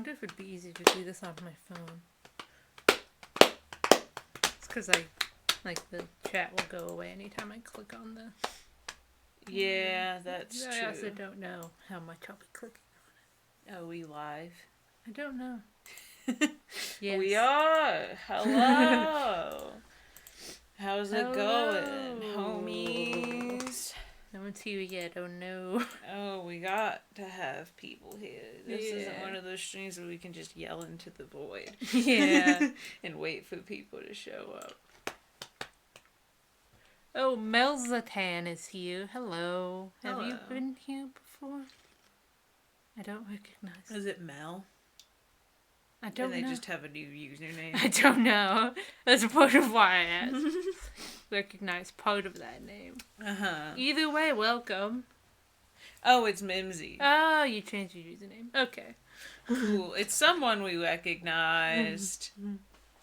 wonder if it'd be easy to do this on my phone. It's because the chat will go away anytime I click on the... Yeah, that's true. I also don't know how much I'll be clicking on it. Are we live? I don't know. Yes. We are! Hello! How's it going, homies? No one's here yet, oh no. Oh, we got to have people here. This isn't one of those streams where we can just yell into the void. Yeah. And wait for people to show up. Oh, Melzatan is here. Hello. Hello. Have you been here before? I don't recognize. Is it Mel? I don't know. And they just have a new username? I don't know. That's part of why I asked. Recognize part of that name. Uh-huh. Either way, welcome. Oh, it's Mimsy. Oh, you changed your username. Okay. Cool. It's someone we recognized.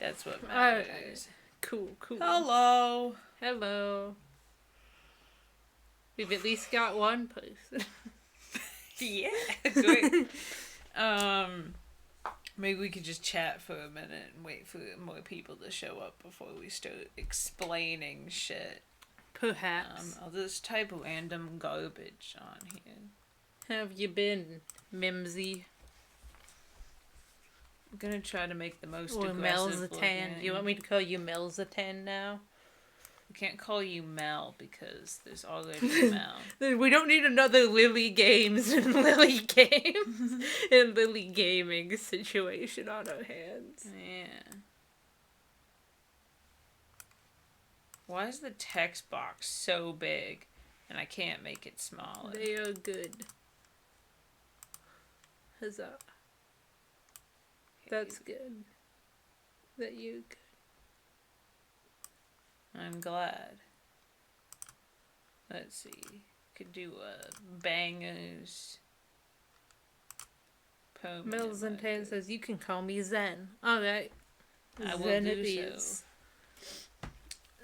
That's what matters. Cool. Hello. Hello. We've at least got one person. Yeah, great. Maybe we could just chat for a minute and wait for more people to show up before we start explaining shit. Perhaps. I'll just type random garbage on here. How have you been, Mimsy? I'm gonna try to make the most or aggressive Melzatan. Do you want me to call you Melzatan now? I can't call you Mel because there's already a Mel. We don't need another Lily Games and Lily Games and Lily Gaming situation on our hands. Yeah. Why is the text box so big and I can't make it smaller? They are good. Huzzah. That's good. That you're good. I'm glad. Let's see. Could do bangers. Melzantan says you can call me Zen. Alright. I will do so.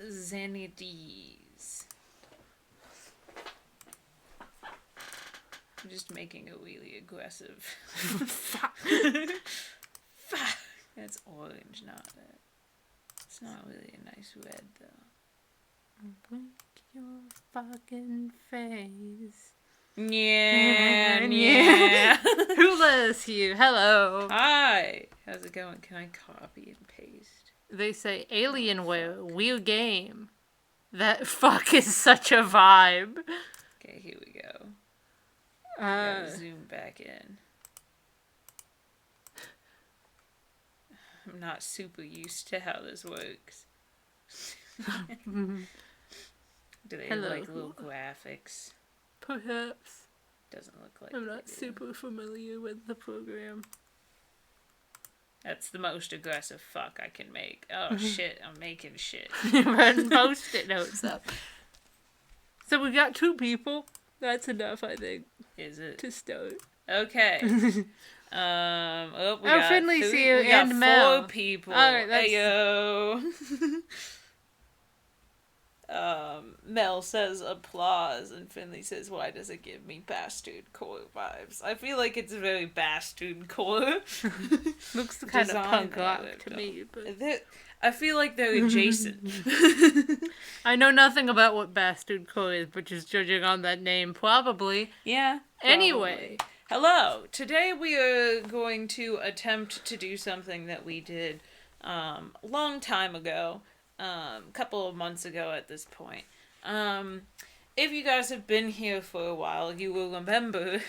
Zenides. I'm just making a really aggressive. That's orange, not that. It's not really a nice red, though. Break your fucking face. Yeah. Hula is here. Hello. Hi. How's it going? Can I copy and paste? They say Alienware, weird game. That fuck is such a vibe. Okay, here we go. Gotta zoom back in. I'm not super used to how this works. Do they have like little graphics? Perhaps. Doesn't look like I'm not super familiar with the program. That's the most aggressive fuck I can make. Oh shit, I'm making shit. Run post-it notes up. So we got 2 people. That's enough, I think. Is it? To start. Okay. We got Finley's 3, here we got and 4 Mel. people. Alright, that's... Heyo. Mel says applause, and Finley says, "Why does it give me bastard core vibes?" I feel like it's very bastard core. Looks kind of punk rock to me, but I feel like they're adjacent. I know nothing about what bastard core is, but just judging on that name, probably. Yeah. Anyway. Hello. Today we are going to attempt to do something that we did a long time ago. Couple of months ago at this point. If you guys have been here for a while, you will remember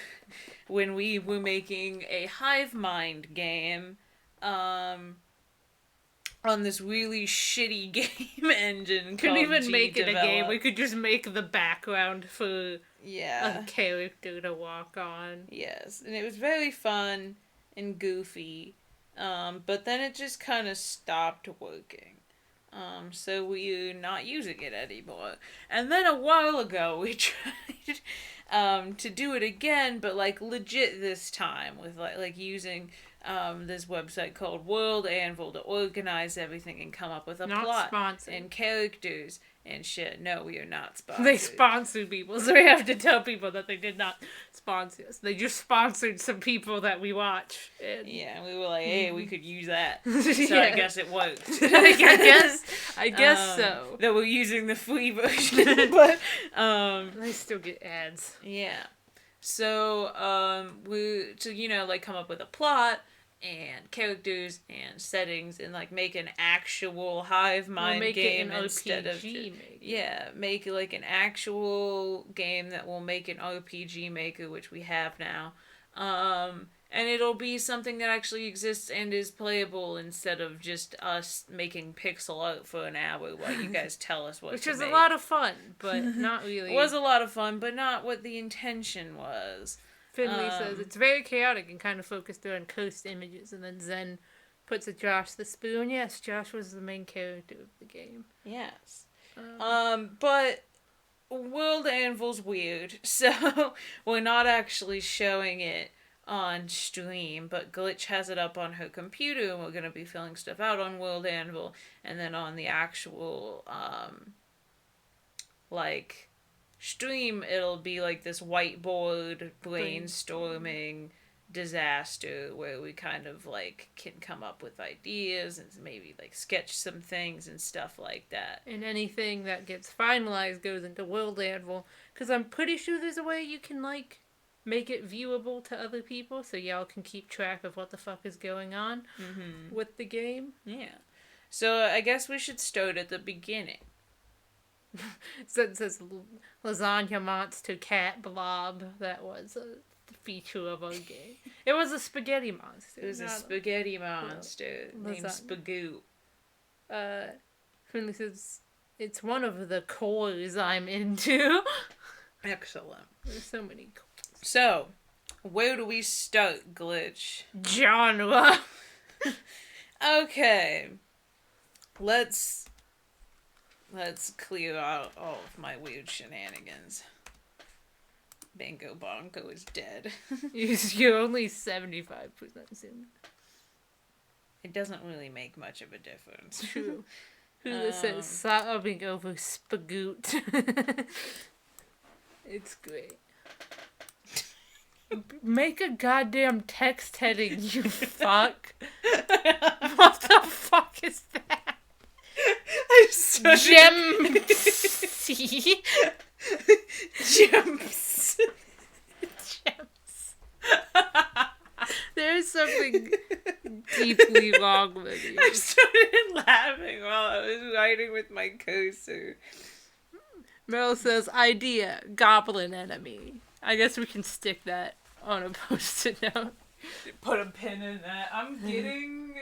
when we were making a Hivemind game, on this really shitty game engine. Couldn't even make it a game. We could just make the background for a character to walk on. Yes, and it was very fun and goofy, but then it just kind of stopped working. So we're not using it anymore. And then a while ago, we tried to do it again, but like legit this time with like using this website called World Anvil to organize everything and come up with a Not plot sponsored. and characters and shit. No, we are not sponsored. They sponsored people, so we have to tell people that they did not sponsor us. They just sponsored some people that we watch. And... yeah, we were like, hey, we could use that. So Yeah. I guess it worked. I guess so. That we're using the free version, but I still get ads. yeah. So we like come up with a plot and characters and settings and like make an actual Hivemind game instead of make like an actual game that will make an RPG maker, which we have now. And it'll be something that actually exists and is playable instead of just us making pixel art for an hour while you guys tell us what Which to is make. a lot of fun, but not really. It was a lot of fun, but not what the intention was. Finley says it's very chaotic and kind of focused on coast images, and then Zen puts a Josh the Spoon. Yes, Josh was the main character of the game. Yes. But World Anvil's weird, so we're not actually showing it on stream, but Glitch has it up on her computer, and we're going to be filling stuff out on World Anvil, and then on the actual, stream, it'll be like this whiteboard brainstorming disaster where we kind of like can come up with ideas and maybe like sketch some things and stuff like that. And anything that gets finalized goes into World Anvil, because I'm pretty sure there's a way you can like make it viewable to other people so y'all can keep track of what the fuck is going on with the game. Yeah. So I guess we should start at the beginning. So it says Lasagna Monster Cat Blob. That was a feature of our game. It was a spaghetti monster. It was a spaghetti monster named Spagoot. Finley says, it's one of the cores I'm into. Excellent. There's so many cores. So, where do we start, Glitch? Genre. Okay. Let's clear out all of my weird shenanigans. Bingo Bongo is dead. You're only 75% soon. It doesn't really make much of a difference. True. Who says sobbing over Spagoot? It's great. Make a goddamn text heading, you fuck. What the fuck is that? I'm so Gems. Gems. Gems. There's something deeply wrong with you. I started laughing while I was writing with my cursor. Meryl says, idea, goblin enemy. I guess we can stick that on a post-it note. Put a pin in that. I'm getting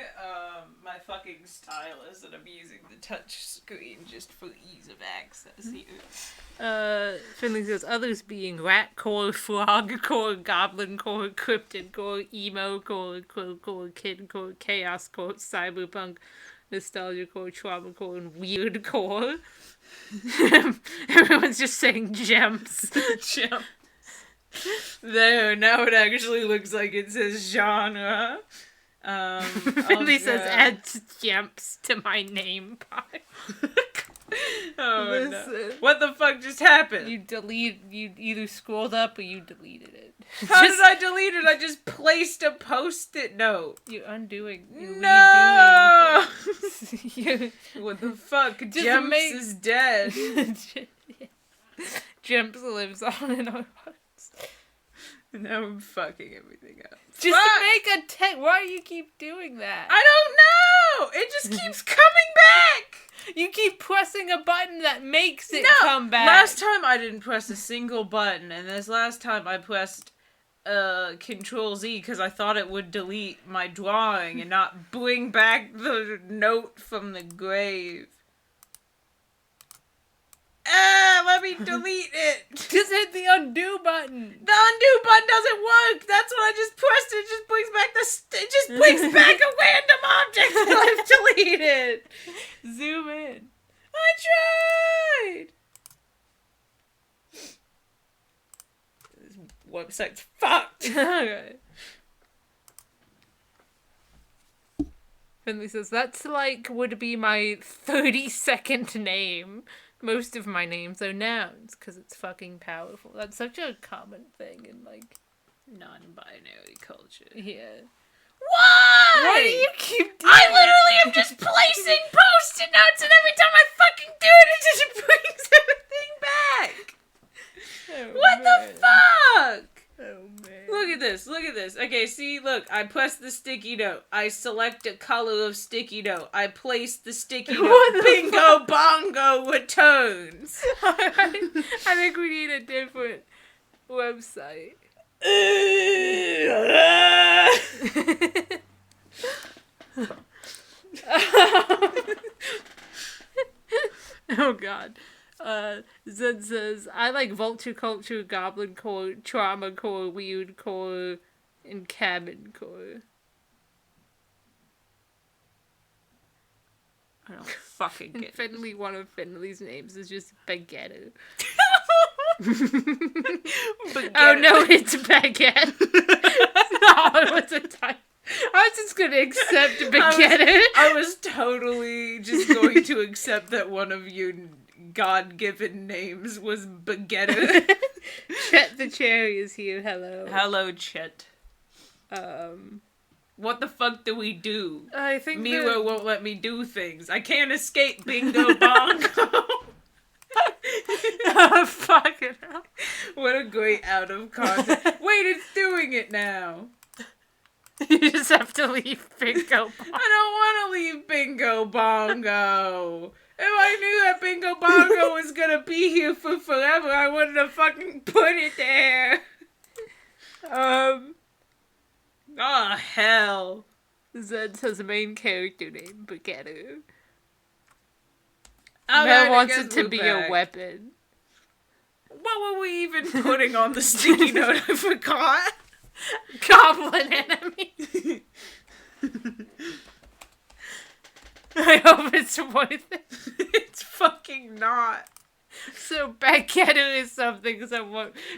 my fucking stylus and I'm using the touch screen just for ease of access here. Finley says, others being rat core, frog core, goblin core, cryptid core, emo core, core, kid core, chaos core, cyberpunk, nostalgia core, trauma core, and weird core. Everyone's just saying gems. Gems. There, now it actually looks like it says genre. Finley says, add gems to my name pile. Oh no. What the fuck just happened? You either scrolled up or you deleted it. How did I delete it? I just placed a post-it note. You're undoing. You're no! redoing. What the fuck? Gems is dead. Gems lives on in our hearts. Now I'm fucking everything up. Just make a text. Why do you keep doing that? I don't know! It just keeps coming back! You keep pressing a button that makes it come back. Last time I didn't press a single button, and this last time I pressed Control Z because I thought it would delete my drawing and not bring back the note from the grave. Let me delete it. Just hit the undo button. The undo button doesn't work. That's what I just pressed. It just brings back it just brings back a random object that I've deleted. Zoom in. I tried. website's fucked. Okay. Finley says, that's like would be my 32nd name. Most of my names are nouns, because it's fucking powerful. That's such a common thing in, like... Non-binary culture. Yeah. Why? Why do you keep doing I literally am just placing post-it notes, and every time I fucking do it, it just brings everything back. Oh, What man. the fuck? Oh, man. Look at this. Okay, see, look, I press the sticky note. I select a color of sticky note. I place the sticky note. What the Bingo bongo returns. I think we need a different website. Oh, God. Zen says, I like vulture culture, goblin core, trauma core, weird core, and cabin core. I don't fucking And get it. Finley, one of Finley's names is just Baguette. Oh no, it's Baguette. No, it was a type. I was just gonna accept Baguette. I was totally just going to accept that one of your God-given names was Baguette. Chet the Cherry is here, hello. Hello, Chet. Um, What the fuck do we do? I think Miro won't let me do things. I can't escape Bingo Bongo. Oh, fuck it up. What a great out of context. Wait, it's doing it now. You just have to leave Bingo. I don't want to leave Bingo Bongo. If I knew that Bingo Bongo was gonna be here for forever, I wouldn't have fucking put it there. Oh, hell. Zed has a main character named Baguette. Alright, Mel I wants guess it to we're be back. a weapon. What were we even putting on the sticky note? I forgot. Goblin enemy. I hope it's worth it. It's fucking not. So Baguette is something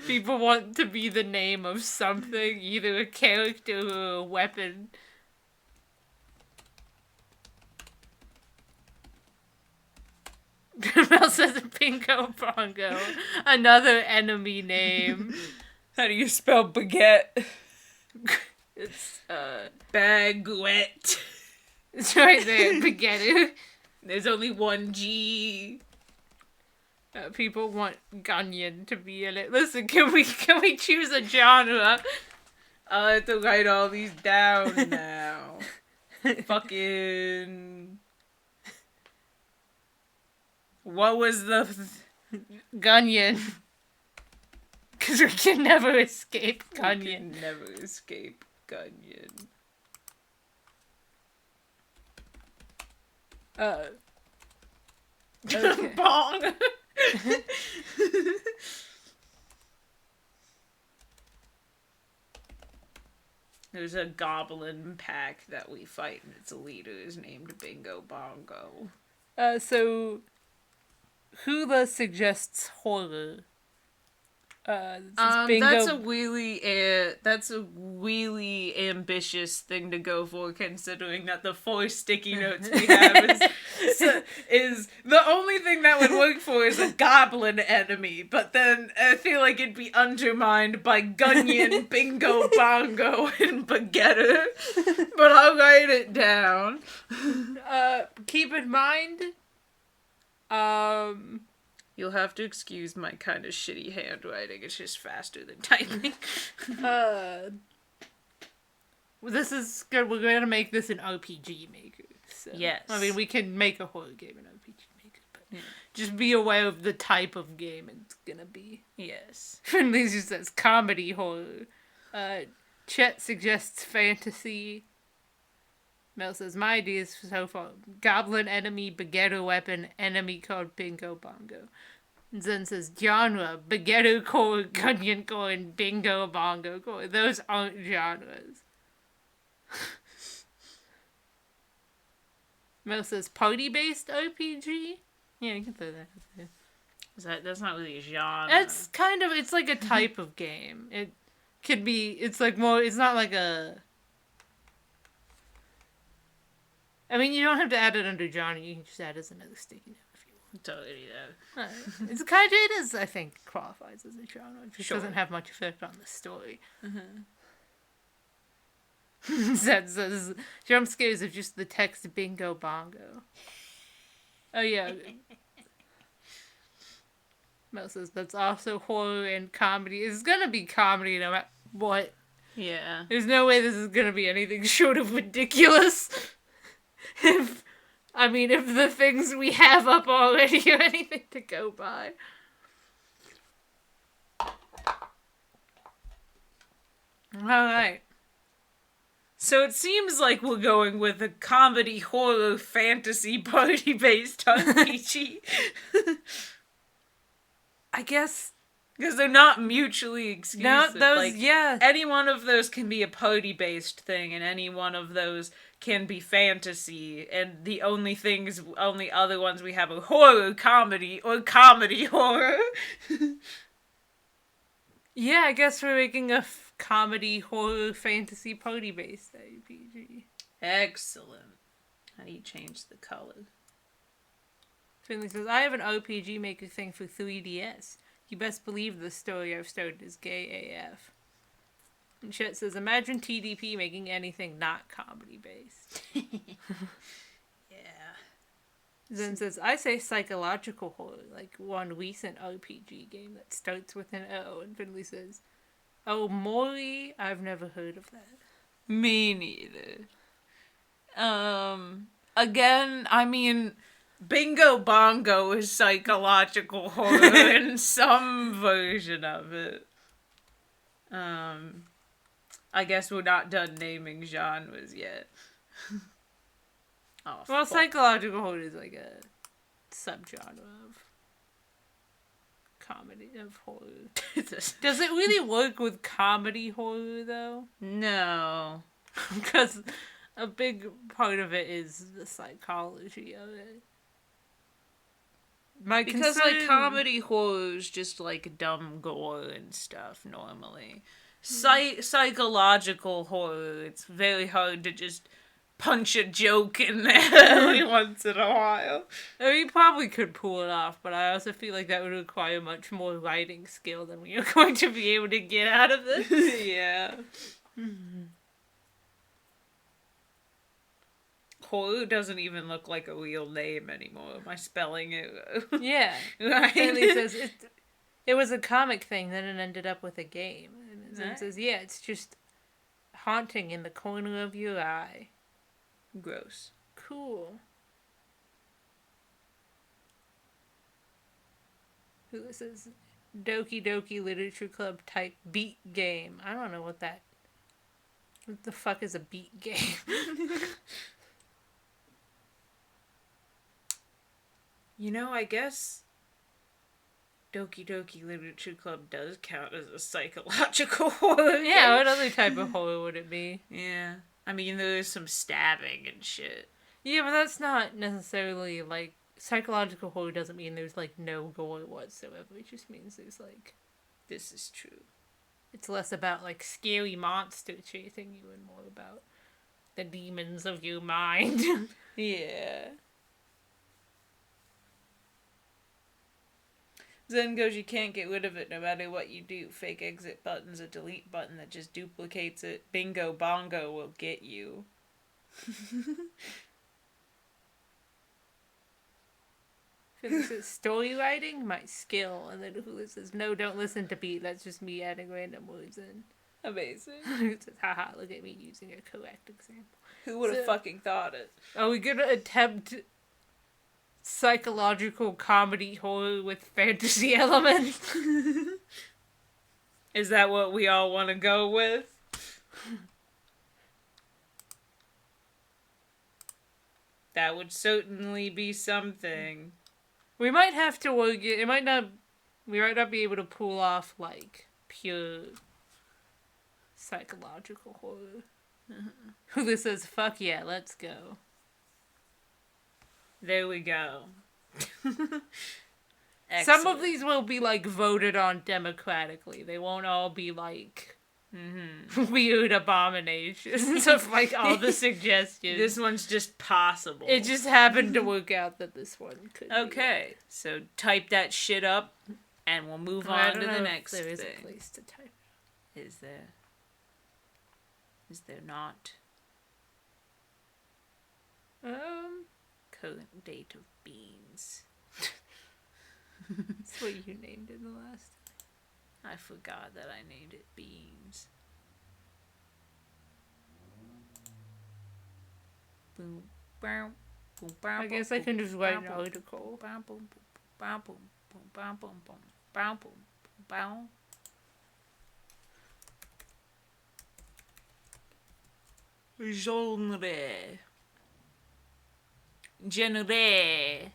people want to be the name of something, either a character or a weapon. Mel says Bingo Bongo. Another enemy name. How do you spell baguette? It's, Baguette. it's right there, Baguette. There's only one G. People want Gunyan to be in it. Listen, can we choose a genre? I'll have to write all these down now. Fucking... What was the... Gunyan. Because we can never escape We Gunyan. can never escape Gunyan. Okay. Bong! There's a goblin pack that we fight, and its leader is named Bingo Bongo. So Hula suggests horror. This is Bingo. That's a really ambitious thing to go for, considering that the 4 sticky notes we have is the only thing that would work for is a goblin enemy, but then I feel like it'd be undermined by Gunyan, Bingo Bongo, and Baguette. But I'll write it down. Keep in mind, You'll have to excuse my kind of shitty handwriting. It's just faster than typing. this is good. We're gonna make this an RPG maker. So. Yes. I mean, we can make a horror game in RPG maker, but just be aware of the type of game it's gonna be. Yes. Finley just says comedy horror. Chet suggests fantasy. Mel says, my ideas so far. Goblin enemy, Baguette weapon, enemy called Bingo Bongo. Zen says, genre, Baguette core, Gunyan core, and Bingo Bongo core. Those aren't genres. Mel says, party-based RPG? Yeah, you can throw that up there. That's not really a genre. It's like a type of game. could be, it's like more, it's not like a, I mean, you don't have to add it under Johnny, you can just add it as another sticky note if you want. Totally, yeah. Right. It's kind of, it is, I think, qualifies as a genre. It just Sure. doesn't have much effect on the story. Mm-hmm. Says jump scares of just the text bingo bongo. Oh yeah. Mel says that's also horror and comedy. It's gonna be comedy no matter what. Yeah. There's no way this is gonna be anything short of ridiculous. if the things we have up already are anything to go by. Alright. So it seems like we're going with a comedy, horror, fantasy, party-based RPG. I guess... Because they're not mutually exclusive. No, those, yeah. Any one of those can be a party-based thing, and any one of those can be fantasy, and the only other ones we have are horror, comedy, or comedy, horror. Yeah, I guess we're making a comedy, horror, fantasy, party-based RPG. Excellent. How do you change the color? Finley says, I have an RPG Maker thing for 3DS. You best believe the story I've started is gay AF. And Chet says, imagine TDP making anything not comedy-based. Yeah. Zen says, I say psychological horror, like one recent RPG game that starts with an O. And Finley says, oh, Mori? I've never heard of that. Me neither. Again, I mean, Bingo Bongo is psychological horror in some version of it. I guess we're not done naming genres yet. Oh, well, fuck. psychological horror is like a subgenre of comedy, of horror. Does it really work with comedy horror, though? No. Because a big part of it is the psychology of it. Because, like, comedy horror is just, like, dumb gore and stuff, normally. Psychological horror, it's very hard to just punch a joke in there every once in a while. I mean, you probably could pull it off, but I also feel like that would require much more writing skill than we are going to be able to get out of this. Yeah. Horror doesn't even look like a real name anymore. Am I spelling it? Yeah. Right? And it says it was a comic thing, then it ended up with a game. And it says, yeah, it's just haunting in the corner of your eye. Gross. Cool. This is Doki Doki Literature Club type beat game. I don't know what the fuck is a beat game? You know, I guess Doki Doki Literature Club does count as a psychological horror. Yeah, what other type of horror would it be? Yeah. I mean, there's some stabbing and shit. Yeah, but that's not necessarily, like, psychological horror doesn't mean there's, like, no gore whatsoever. It just means there's, like... This is true. It's less about, like, scary monsters chasing you and more about the demons of your mind. Yeah. Zen goes, you can't get rid of it no matter what you do. Fake exit button's a delete button that just duplicates it. Bingo Bongo will get you. This is story writing, my skill. And then Hulu says, no, don't listen to beat. That's just me adding random words in. Amazing. It says, haha, look at me using a correct example. Who would have fucking thought it? Are we gonna attempt psychological comedy horror with fantasy elements? Is that what we all want to go with? That would certainly be something. We might have to work it. We might not be able to pull off, like, pure psychological horror. Hulu says, fuck yeah, let's go. There we go. Some of these will be, like, voted on democratically. They won't all be, like, weird abominations of like all the suggestions. This one's just possible. It just happened to work out that this one could Okay, be so type that shit up, and we'll move on to the next there is thing. a place to type. Is there? Is there not? Current date of beans. That's what you named it the last time. I forgot that I named it beans. Boom, boom, boom, boom. I guess I can just write an article. Boom, boom, boom, boom, boom, boom, boom, boom, boom, boom, boom. Genre. Okay.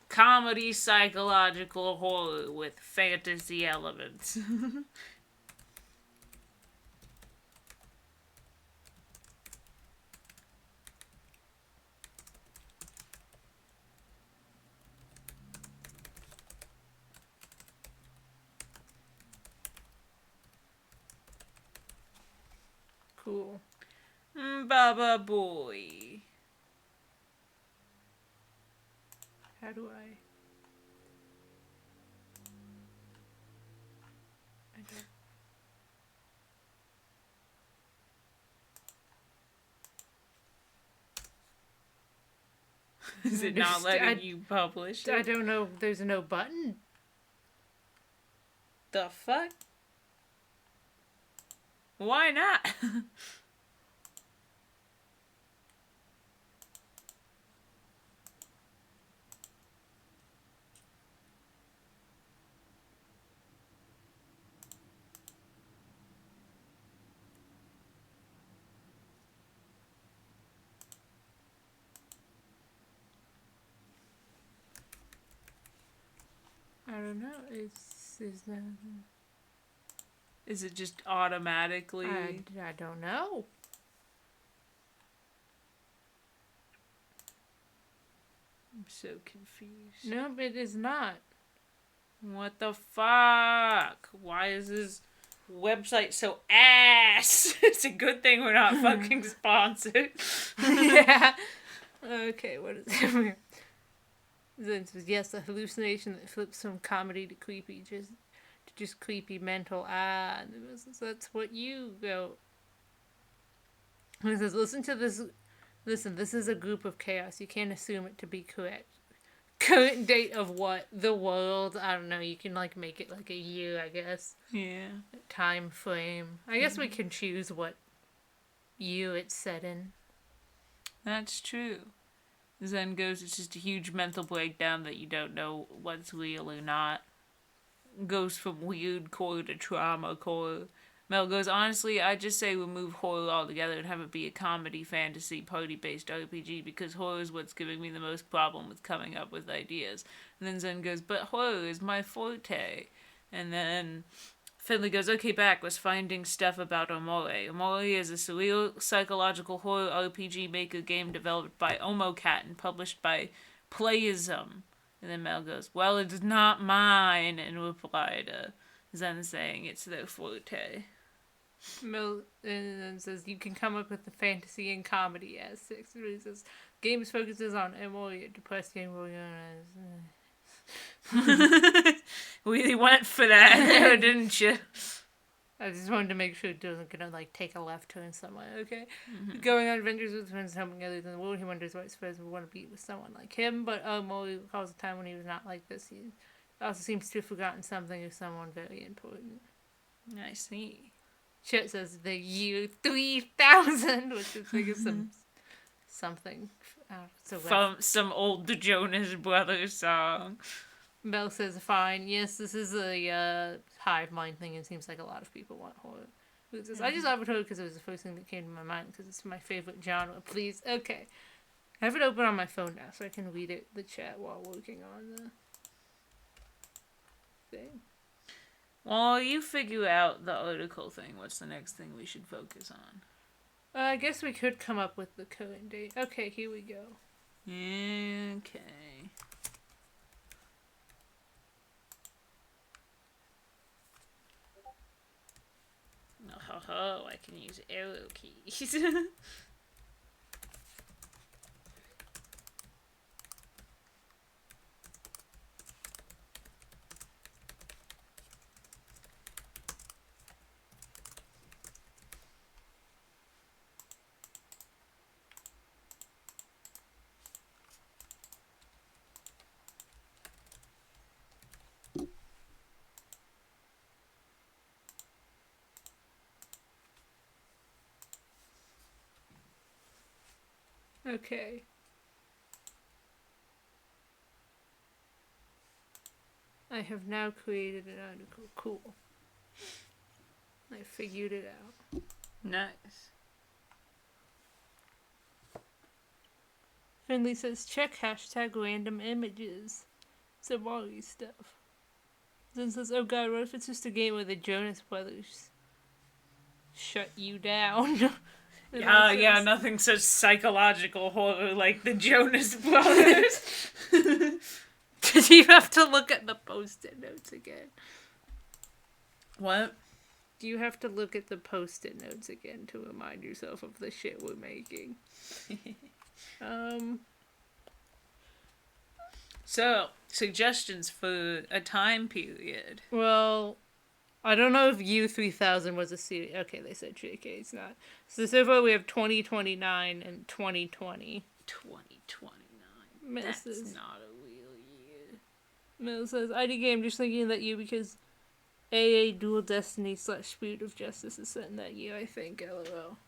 Comedy, psychological horror with fantasy elements. Cool. Baba boy. How do I don't. Is it not letting you publish it? I don't know. There's no button. The fuck? Why not? I don't know. Is it just automatically? I don't know. I'm so confused. No, it is not. What the fuck? Why is this website so ass? It's a good thing we're not fucking sponsored. Yeah. Okay, what is it? Then says, yes, a hallucination that flips from comedy to creepy, just creepy mental. And that's what you go. And it says, listen, this is a group of chaos. You can't assume it to be correct. Current date of what? The world? I don't know. You can, like, make it, like, a year, I guess. Yeah. Time frame. I guess we can choose what year it's set in. That's true. Zen goes, it's just a huge mental breakdown that you don't know what's real or not. Goes from weird core to trauma core. Mel goes, honestly, I'd just say remove horror altogether and have it be a comedy, fantasy, party-based RPG because horror is what's giving me the most problem with coming up with ideas. And then Zen goes, but horror is my forte. And then Finley goes, okay, back, was finding stuff about Amore. Amore is a surreal psychological horror RPG maker game developed by Omocat and published by Playism. And then Mel goes, well, it's not mine, in reply to Zen saying it's their forte. Mel and then says, you can come up with the fantasy and comedy as 6. It says, games focuses on Amore, depressed game Really went for that there, didn't you? I just wanted to make sure it doesn't gonna like take a left turn somewhere, okay? Mm-hmm. Going on adventures with friends and helping others in the world, he wonders what his friends would want to be with someone like him, but Molly recalls a time when he was not like this. He also seems to have forgotten something of someone very important. I see. Chet says the year 3000, which is like something. From some old Jonas Brothers song. Mel says, fine, yes, this is a hive mind thing. It seems like a lot of people want horror. Says, I just offered horror because it was the first thing that came to my mind because it's my favorite genre. Please, okay. I have it open on my phone now so I can read it, the chat while working on the thing. Well, you figure out the article thing. What's the next thing we should focus on? I guess we could come up with the current date. Okay, here we go. Okay. Oh, I can use arrow keys. Okay. I have now created an article. Cool. I figured it out. Nice. Finley says, check hashtag random images. Some Wally stuff. Then says, oh god, what if it's just a game where the Jonas Brothers shut you down? Yeah, nothing such psychological horror like the Jonas Brothers. Did you have to look at the post-it notes again? What? Do you have to look at the post-it notes again to remind yourself of the shit we're making? So, suggestions for a time period. Well, I don't know if U3000 was a series. Okay, they said JK, it's not. So far we have 2029 and 2020. 2029. That's not a real year. Mel says, ID game, just thinking that year because AA Dual Destiny / Spirit of Justice is set in that year, I think, LOL.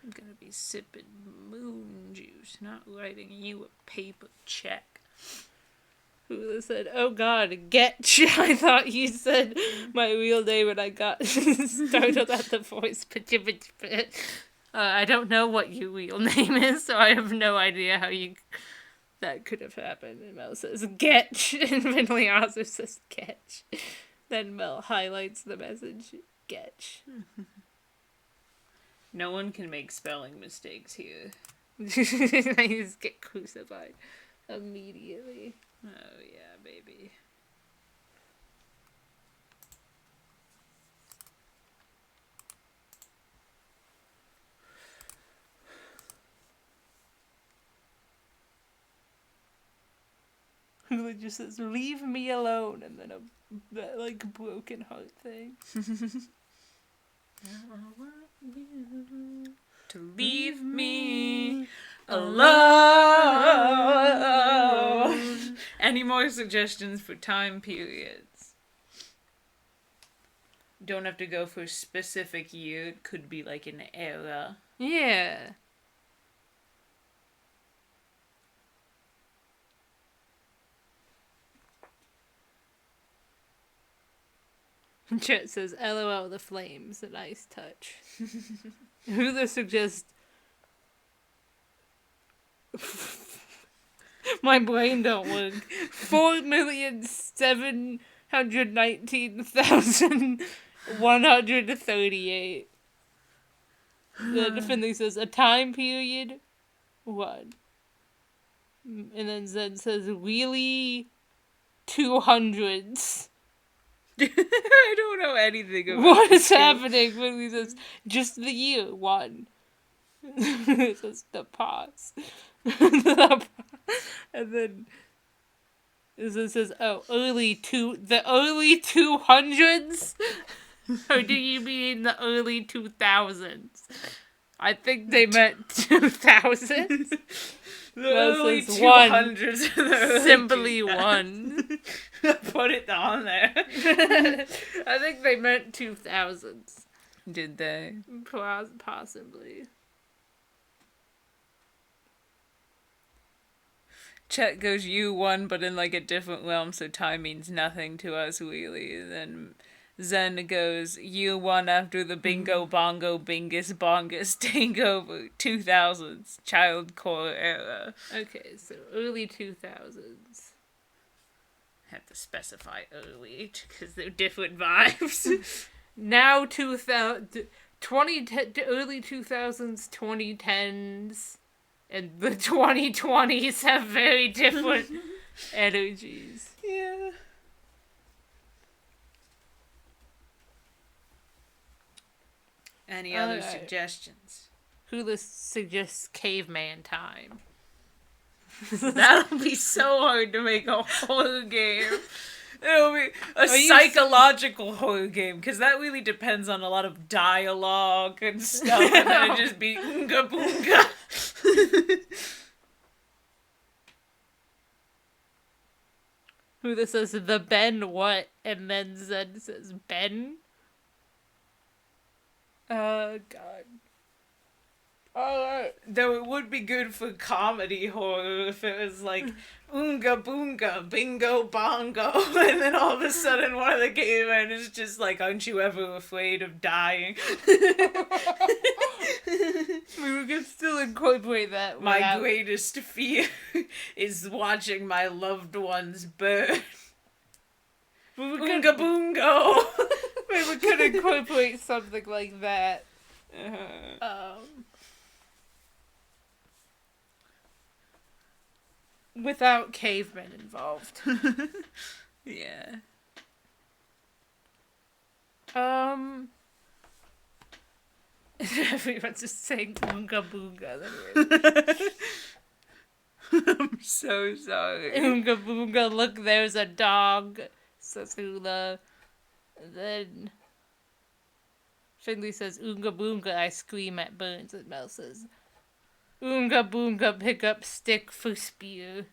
I'm gonna be sipping moon juice, not writing you a paper check. Who said, oh god, Getch. I thought you said my real name when I got startled at the voice. I don't know what your real name is, so I have no idea how that could have happened. And Mel says, Getch. And Finley also says, Getch. Then Mel highlights the message, Getch. No one can make spelling mistakes here. I just get crucified immediately. Oh yeah, baby. Who just says, leave me alone, and then that like broken heart thing. I want you to leave me alone. Any more suggestions for time periods? Don't have to go for a specific year. It could be like an era. Yeah. Chet says, LOL the flames, a nice touch. Who suggests... My brain don't work. 4,719,138. Then Finley says, a time period? What? And then Zed says, really? 200s. I don't know anything about What is happening? Finley says, just the year, 1. It says the pause. And then it says, oh, the early 200s? Or do you mean the early 2000s? I think they meant 2000s. The early 200s. Simply 1. Put it on there. I think they meant 2000s. Did they? Possibly. Chet goes U1, but in like a different realm, so time means nothing to us really. Then Zen goes U1 after the bingo bongo bingus bongus takeover 2000s childcore era. Okay, so early 2000s. Have to specify early because they're different vibes. Now early 2000s, 2010s. And the 2020s have very different energies. Yeah. Any other Alright. suggestions? Hula suggests caveman time. That'll be so hard to make a horror game. It'll be a you psychological horror game, because that really depends on a lot of dialogue and stuff, and then it'd just be oonga boonga. Hula says, the Ben what? And then Zen says, Ben? Oh, God. Alright. Though it would be good for comedy horror if it was like oonga boonga, bingo bongo, and then all of a sudden one of the cavemen is just like, aren't you ever afraid of dying? We could still incorporate that. My greatest fear is watching my loved ones burn. Oonga boongo! We could incorporate something like that. Without cavemen involved. Yeah. Everyone's just saying oonga boonga. I'm so sorry. Oonga boonga, look, there's a dog, says Hula. Then Finley says, oonga boonga, I scream at Burns, and Mel says, oonga boonga, pick up stick for spear.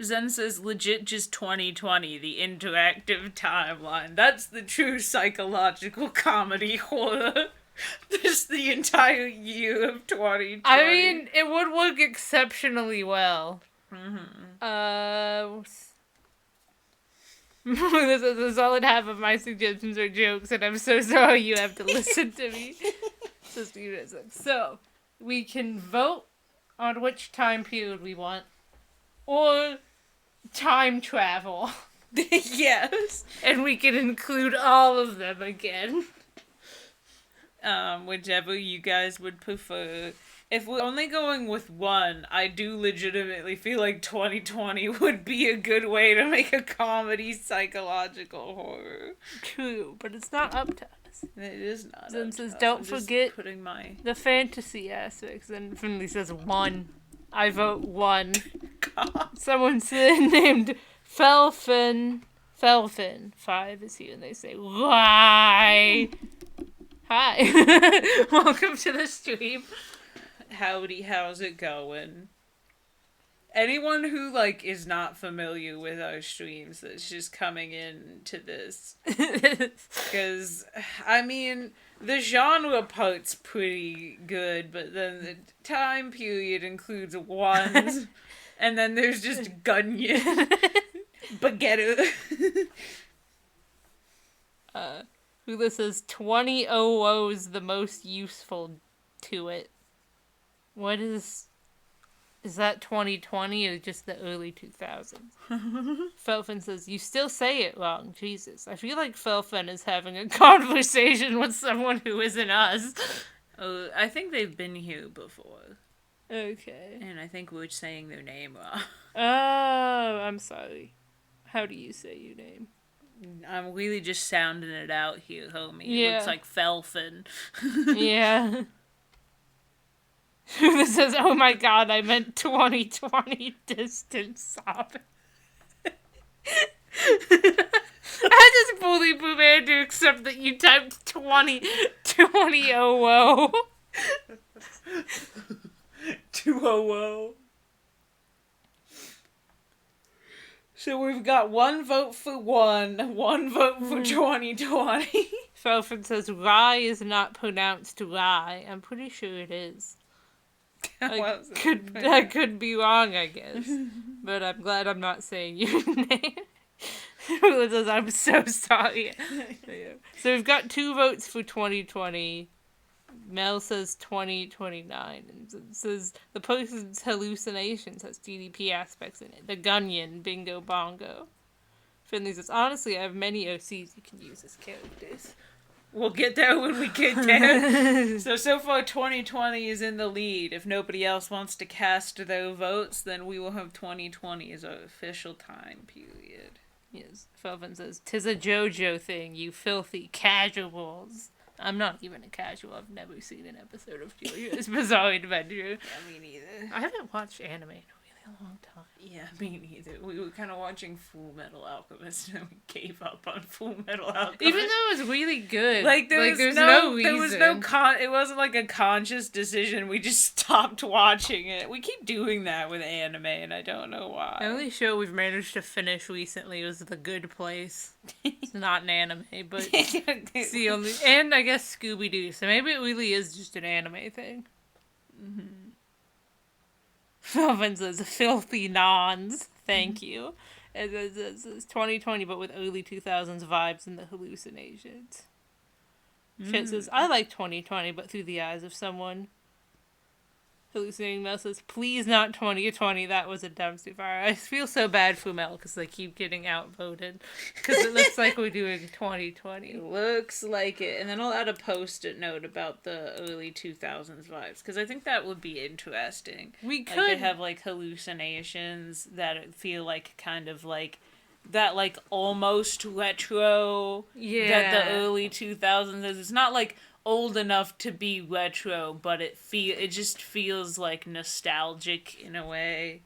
Zen says, legit just 2020, the interactive timeline. That's the true psychological comedy horror. Just the entire year of 2020. I mean, it would work exceptionally well. This is all I'd have of my suggestions or jokes, and I'm so sorry you have to listen to me. So, we can vote on which time period we want, or time travel. Yes. And we can include all of them again. Whichever you guys would prefer. If we're only going with one, I do legitimately feel like 2020 would be a good way to make a comedy psychological horror. True, but it's not up to us. It is not. Zen up says, to us. don't I'm just forget putting my the fantasy aspects. And Finley says 1. I vote 1. God. Someone named Felfin 5 is here, and they say, why? Hi. Welcome to the stream. Howdy, how's it going? Anyone who, like, is not familiar with our streams that's just coming in to this. Because, I mean, the genre part's pretty good, but then the time period includes ones, and then there's just Gunyan. Baguette. Hula says 2000 is the most useful to it. What is that 2020 or just the early 2000s? Felfin says, you still say it wrong, Jesus. I feel like Felfin is having a conversation with someone who isn't us. I think they've been here before. Okay. And I think we're saying their name wrong. Oh, I'm sorry. How do you say your name? I'm really just sounding it out here, homie. Yeah. It looks like Felfin. Yeah. This says, oh my god, I meant 2020 distance sobbing. I just fully prepared to accept that you typed 2000. 200. So we've got 1 vote for 1 vote for 2020. Felfin says, rye is not pronounced rye. I'm pretty sure it is. I could be wrong, I guess. But I'm glad I'm not saying your name. Hula says, I'm so sorry. So we've got 2 votes for 2020. Mel says 2029. And it says the person's hallucinations has GDP aspects in it. The Gunyan, bingo bongo. Finley says, honestly, I have many OCs you can use as characters. We'll get there when we get there. So far 2020 is in the lead. If nobody else wants to cast their votes, then we will have 2020 as our official time period. Yes. Felvin says, 'tis a JoJo thing, you filthy casuals. I'm not even a casual. I've never seen an episode of JoJo's Bizarre Adventure. Yeah, me neither. I haven't watched anime in a really long time. Yeah, me neither. We were kind of watching Full Metal Alchemist and we gave up on Full Metal Alchemist. Even though it was really good. There's no reason. There was it wasn't like a conscious decision. We just stopped watching it. We keep doing that with anime and I don't know why. The only show we've managed to finish recently was The Good Place. It's not an anime, but it's the only... And I guess Scooby-Doo, so maybe it really is just an anime thing. Mm-hmm. Melvin says, filthy nons. Thank you. It's 2020, but with early 2000s vibes and the hallucinations. Shit says, I like 2020, but through the eyes of someone. Hallucinating Mel says, please not 2020, that was a dumpster fire. I feel so bad for Mel because they keep getting outvoted. Because it looks like we're doing 2020. It looks like it. And then I'll add a post-it note about the early 2000s vibes. Because I think that would be interesting. We could. Like, they have, like, hallucinations that feel like kind of like... That, like, almost retro that the early 2000s is. It's not, like, old enough to be retro, but it just feels, like, nostalgic in a way.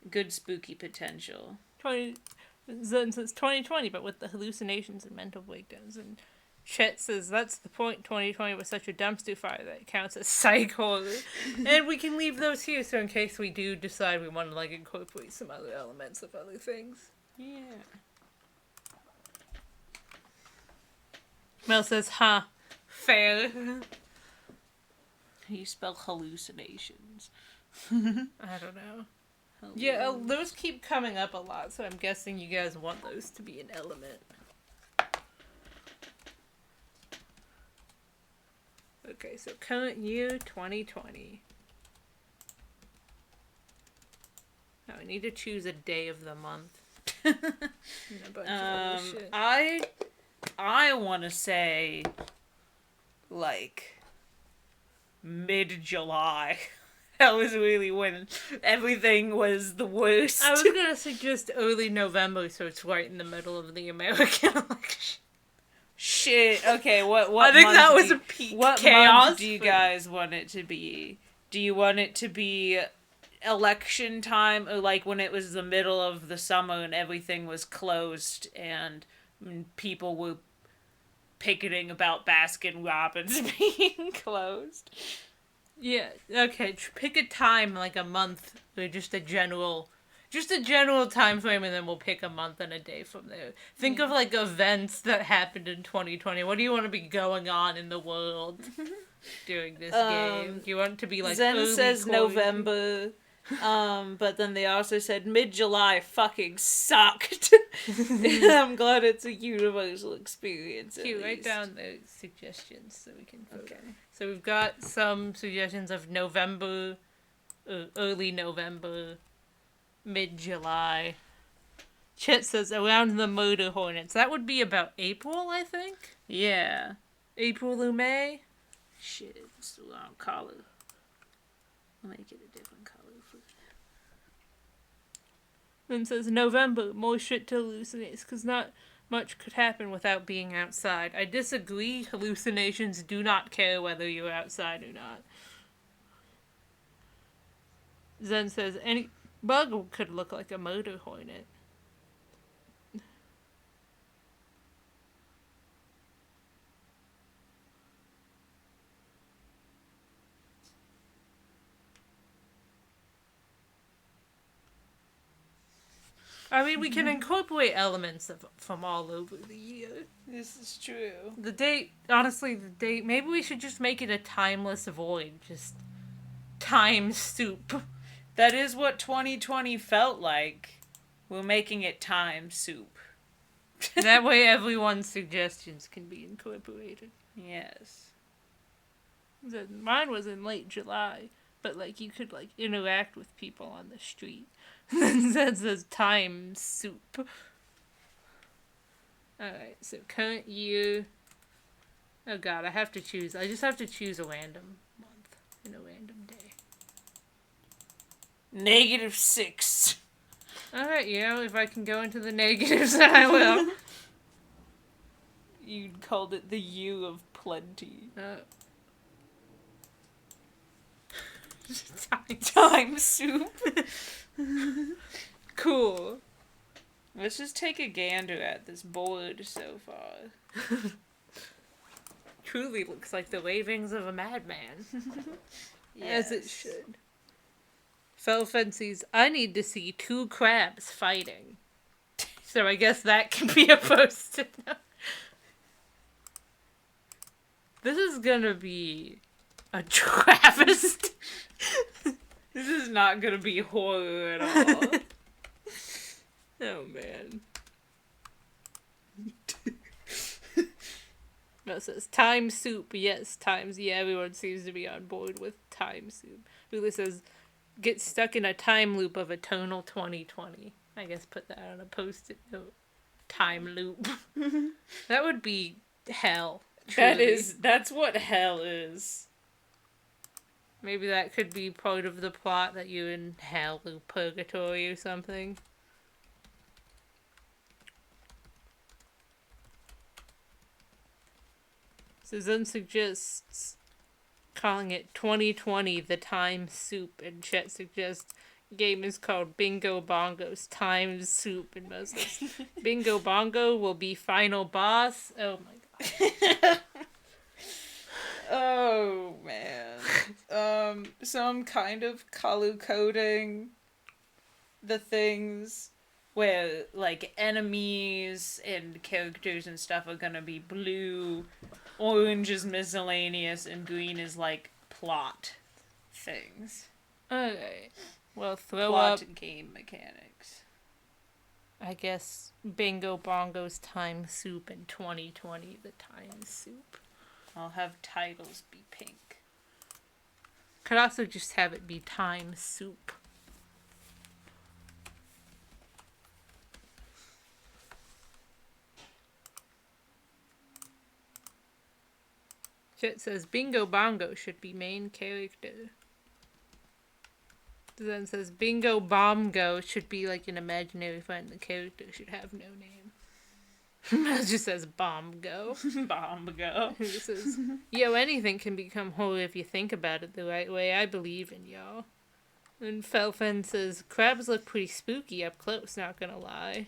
Good spooky potential. Zen says 2020, but with the hallucinations and mental breakdowns. And Chet says, that's the point, 2020 was such a dumpster fire that it counts as psych horror. And we can leave those here, so in case we do decide we want to, like, incorporate some other elements of other things. Yeah. Mel says, huh, fair. You spell hallucinations. I don't know. Yeah, those keep coming up a lot, so I'm guessing you guys want those to be an element. Okay, so current year, 2020. Now I need to choose a day of the month. I want to say, like, mid-July. That was really when everything was the worst. I was gonna suggest early November, so it's right in the middle of the American election. Shit. Okay, what I think that was a peak chaos. Month do you guys want it to be? Do you want it to be election time, or like when it was the middle of the summer and everything was closed and people were picketing about Baskin Robbins being closed? Yeah, okay, pick a time, like a month, or just a general time frame, and then we'll pick a month and a day from there. Think of, like, events that happened in 2020. What do you want to be going on in the world during this game? Do you want it to be, like, Zen says quarantine? November, but then they also said mid-July fucking sucked. I'm glad it's a universal experience. Cute, write down the suggestions so we can vote. Okay. So we've got some suggestions of November, early November, mid-July. Chet says around the murder hornets. That would be about April, I think? Yeah. April or May? Shit, it's the wrong color. I'll make it a different color. Then says November, more shit to hallucinates, because not much could happen without being outside. I disagree. Hallucinations do not care whether you're outside or not. Zen says any bug could look like a murder hornet. I mean, we can incorporate elements from all over the year. This is true. The date, maybe we should just make it a timeless void. Just time soup. That is what 2020 felt like. We're making it time soup. That way everyone's suggestions can be incorporated. Yes. Mine was in late July, but, like, you could, like, interact with people on the street. That says time soup. Alright, so current year. Oh god, I just have to choose a random month and a random day. -6. Alright, if I can go into the negatives, then I will. You called it the U of plenty. Time soup. Cool. Let's just take a gander at this board so far. Truly looks like the ravings of a madman. Yes. As it should. Felfen sees, I need to see two crabs fighting. So I guess that can be a post-it note. This is gonna be a travesty. This is not gonna be horror at all. Oh, man. No, it says time soup. Yes, times. Yeah, everyone seems to be on board with time soup. Lula says, get stuck in a time loop of eternal 2020. I guess put that on a post-it note. Time loop. That would be hell. Truly. That's what hell is. Maybe that could be part of the plot, that you're in hell or purgatory or something. Susan suggests calling it 2020 the time soup, and Chet suggests game is called Bingo Bongo's Time Soup, and Mo says Bingo Bongo will be final boss. Oh my god. Oh man. So I'm kind of color coding the things where like enemies and characters and stuff are gonna be blue, orange is miscellaneous, and green is like plot things. Okay. Well, throw Plot up, and game mechanics. I guess, Bingo Bongo's Time Soup in 2020 the Time Soup. I'll have titles be pink. Could also just have it be Time Soup. Chet says Bingo Bongo should be main character. Then says Bingo Bomgo should be like an imaginary friend. The character should have no name. It just says Bomgo. Bomgo. It says, yo, anything can become horror if you think about it the right way. I believe in y'all. And Felfen says, crabs look pretty spooky up close, not gonna lie.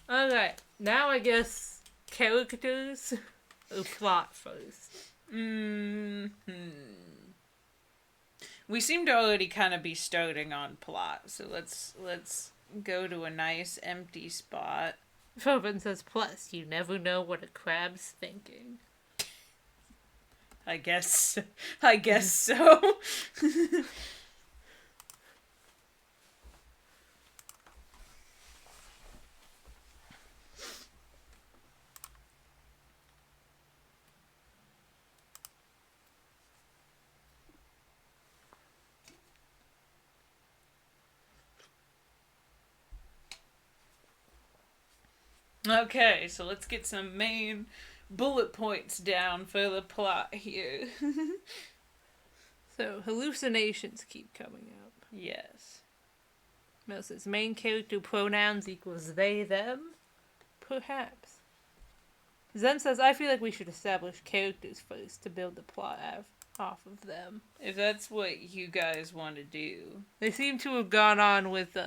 Alright, now I guess characters or plot first. We seem to already kind of be starting on plot, so let's go to a nice empty spot. Felfen says, plus, you never know what a crab's thinking. I guess so. Okay, so let's get some main bullet points down for the plot here. So, hallucinations keep coming up. Yes. Mel says, main character pronouns equals they, them? Perhaps. Zen says, I feel like we should establish characters first to build the plot off of them. If that's what you guys want to do. They seem to have gone on with,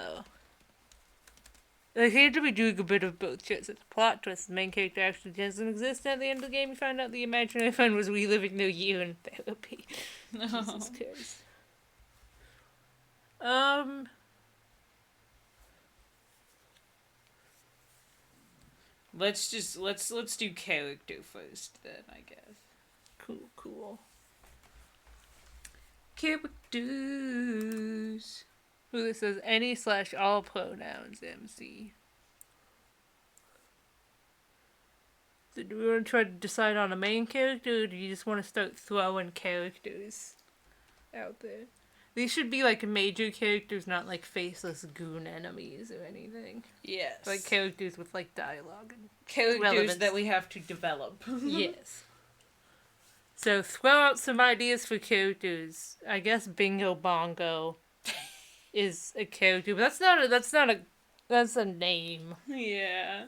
they seem to be doing a bit of both. It's a plot twist. The main character actually doesn't exist. At the end of the game, you find out the imaginary friend was reliving their year in therapy. No. Jesus Christ. Let's do character first then, I guess. Cool. Characters. Who says any/all pronouns, MC. So do we want to try to decide on a main character, or do you just want to start throwing characters out there? These should be like major characters, not like faceless goon enemies or anything. Yes. Like characters with like dialogue and characters relevance. that we have to develop. Yes. So throw out some ideas for characters. I guess Bingo Bongo is a character, but that's a name. Yeah.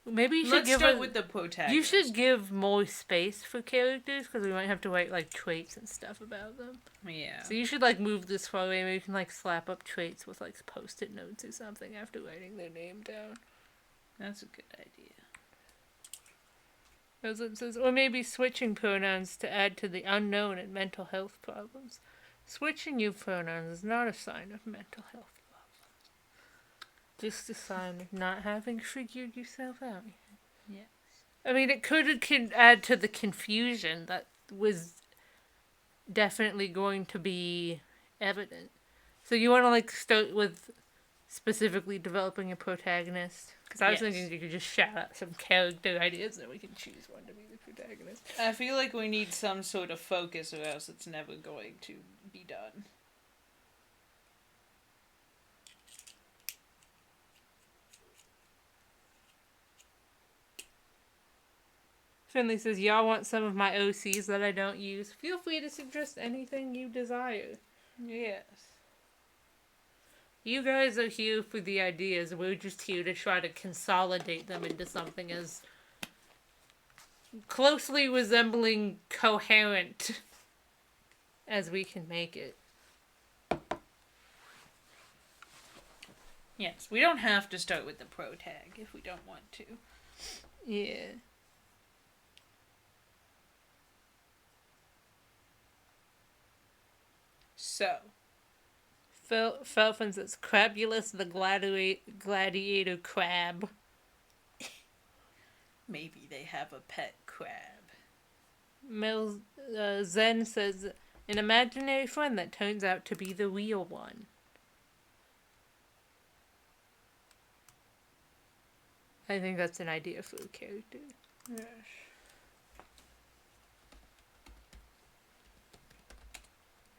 Maybe you should Let's give start with the protagonist. You should give more space for characters, because we might have to write, like, traits and stuff about them. Yeah. So you should, like, move this far away. Maybe you can, like, slap up traits with, like, post-it notes or something after writing their name down. That's a good idea. As it says, or maybe switching pronouns to add to the unknown and mental health problems. Switching your pronouns is not a sign of mental health problems. Just a sign of not having figured yourself out yet. Yes. I mean, it could add to the confusion that was definitely going to be evident. So you want to, like, start with specifically developing a protagonist? Because I was thinking you could just shout out some character ideas and we can choose one to be the protagonist. I feel like we need some sort of focus or else it's never going to be done. Finley says, y'all want some of my OCs that I don't use? Feel free to suggest anything you desire. Yes. You guys are here for the ideas. We're just here to try to consolidate them into something as closely resembling coherent as we can make it. Yes, we don't have to start with the protag if we don't want to. Yeah. So, Felfin says, Crabulus the gladiator crab. maybe they have a pet crab. Zen says, an imaginary friend that turns out to be the real one. I think that's an idea for a character. Yes.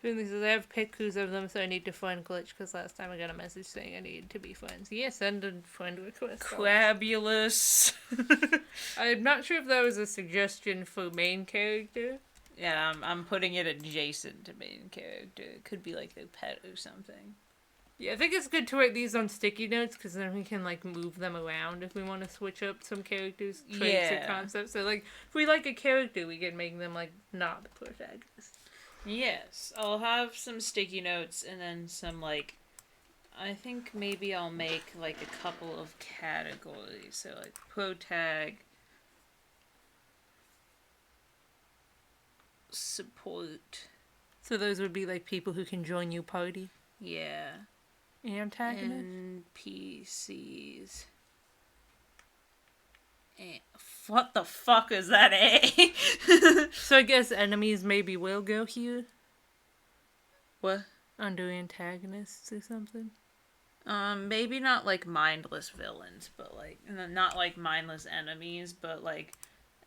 Finley says, I have pictures of them, so I need to friend glitch, because last time I got a message saying I needed to be friends. Yeah, send a friend request. Crabulous. I'm not sure if that was a suggestion for main character. Yeah, I'm putting it adjacent to main character. It could be like their pet or something. Yeah, I think it's good to write these on sticky notes, because then we can, like, move them around if we want to switch up some characters' traits or concepts. So, like, if we like a character, we can make them, like, not the protagonist. Yes, I'll have some sticky notes and then some, like, I think maybe I'll make, like, a couple of categories. So, like, protag, support. So those would be, like, people who can join your party. Yeah. Antagonist. NPCs. What the fuck is that, A? So I guess enemies maybe will go here? What? Under antagonists or something? Maybe not, like, mindless villains, but, like, not, like, mindless enemies, but, like,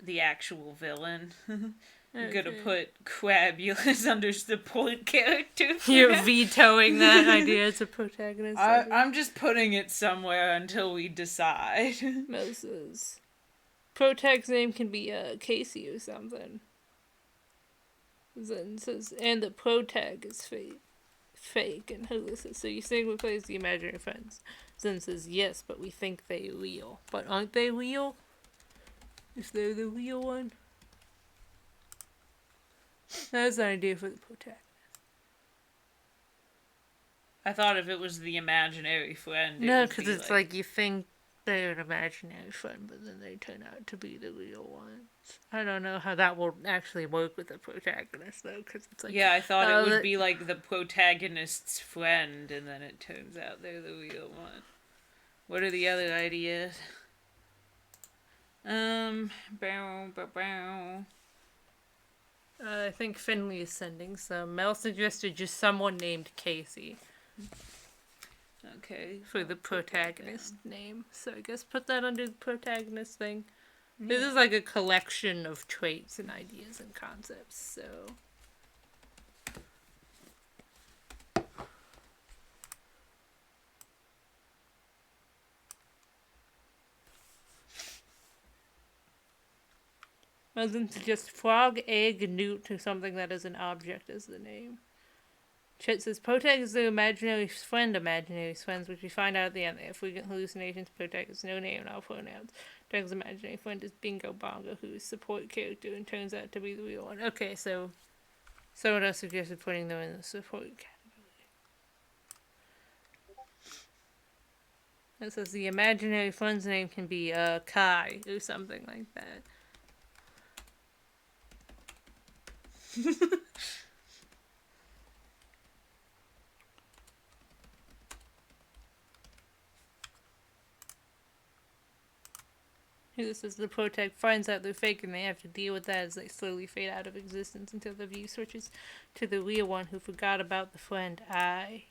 the actual villain. I'm gonna put Crabulous under support character. You're vetoing that idea as a protagonist. I'm just putting it somewhere until we decide. Moses. Protag's name can be Casey or something. Zen says, and the protag is fake. And Hula says, so you think we plays the imaginary friends? Zen says, yes, but we think they real. But aren't they real? If they're the real one? That's an idea for the protagonist. I thought if it was the imaginary friend. No, because it's like you think they're an imaginary friend, but then they turn out to be the real ones. I don't know how that will actually work with the protagonist, though, because it's like... Yeah, I thought it would be like the protagonist's friend, and then it turns out they're the real one. What are the other ideas? I think Finley is sending some. Mel suggested just someone named Casey. Okay. For the protagonist name. So I guess put that under the protagonist thing. Yeah. This is like a collection of traits and ideas and concepts, so... I was going to suggest frog, egg, newt, or something that is an object as the name. Chet says, protag is the imaginary friends, which we find out at the end. If we get hallucinations, protag is no name, no pronouns. Peg's imaginary friend is Bingo Bongo, who's support character and turns out to be the real one. Okay, so someone else suggested putting them in the support category. It says the imaginary friend's name can be Kai or something like that. This is the protect finds out they're fake and they have to deal with that as they slowly fade out of existence until the view switches to the real one who forgot about the friend I.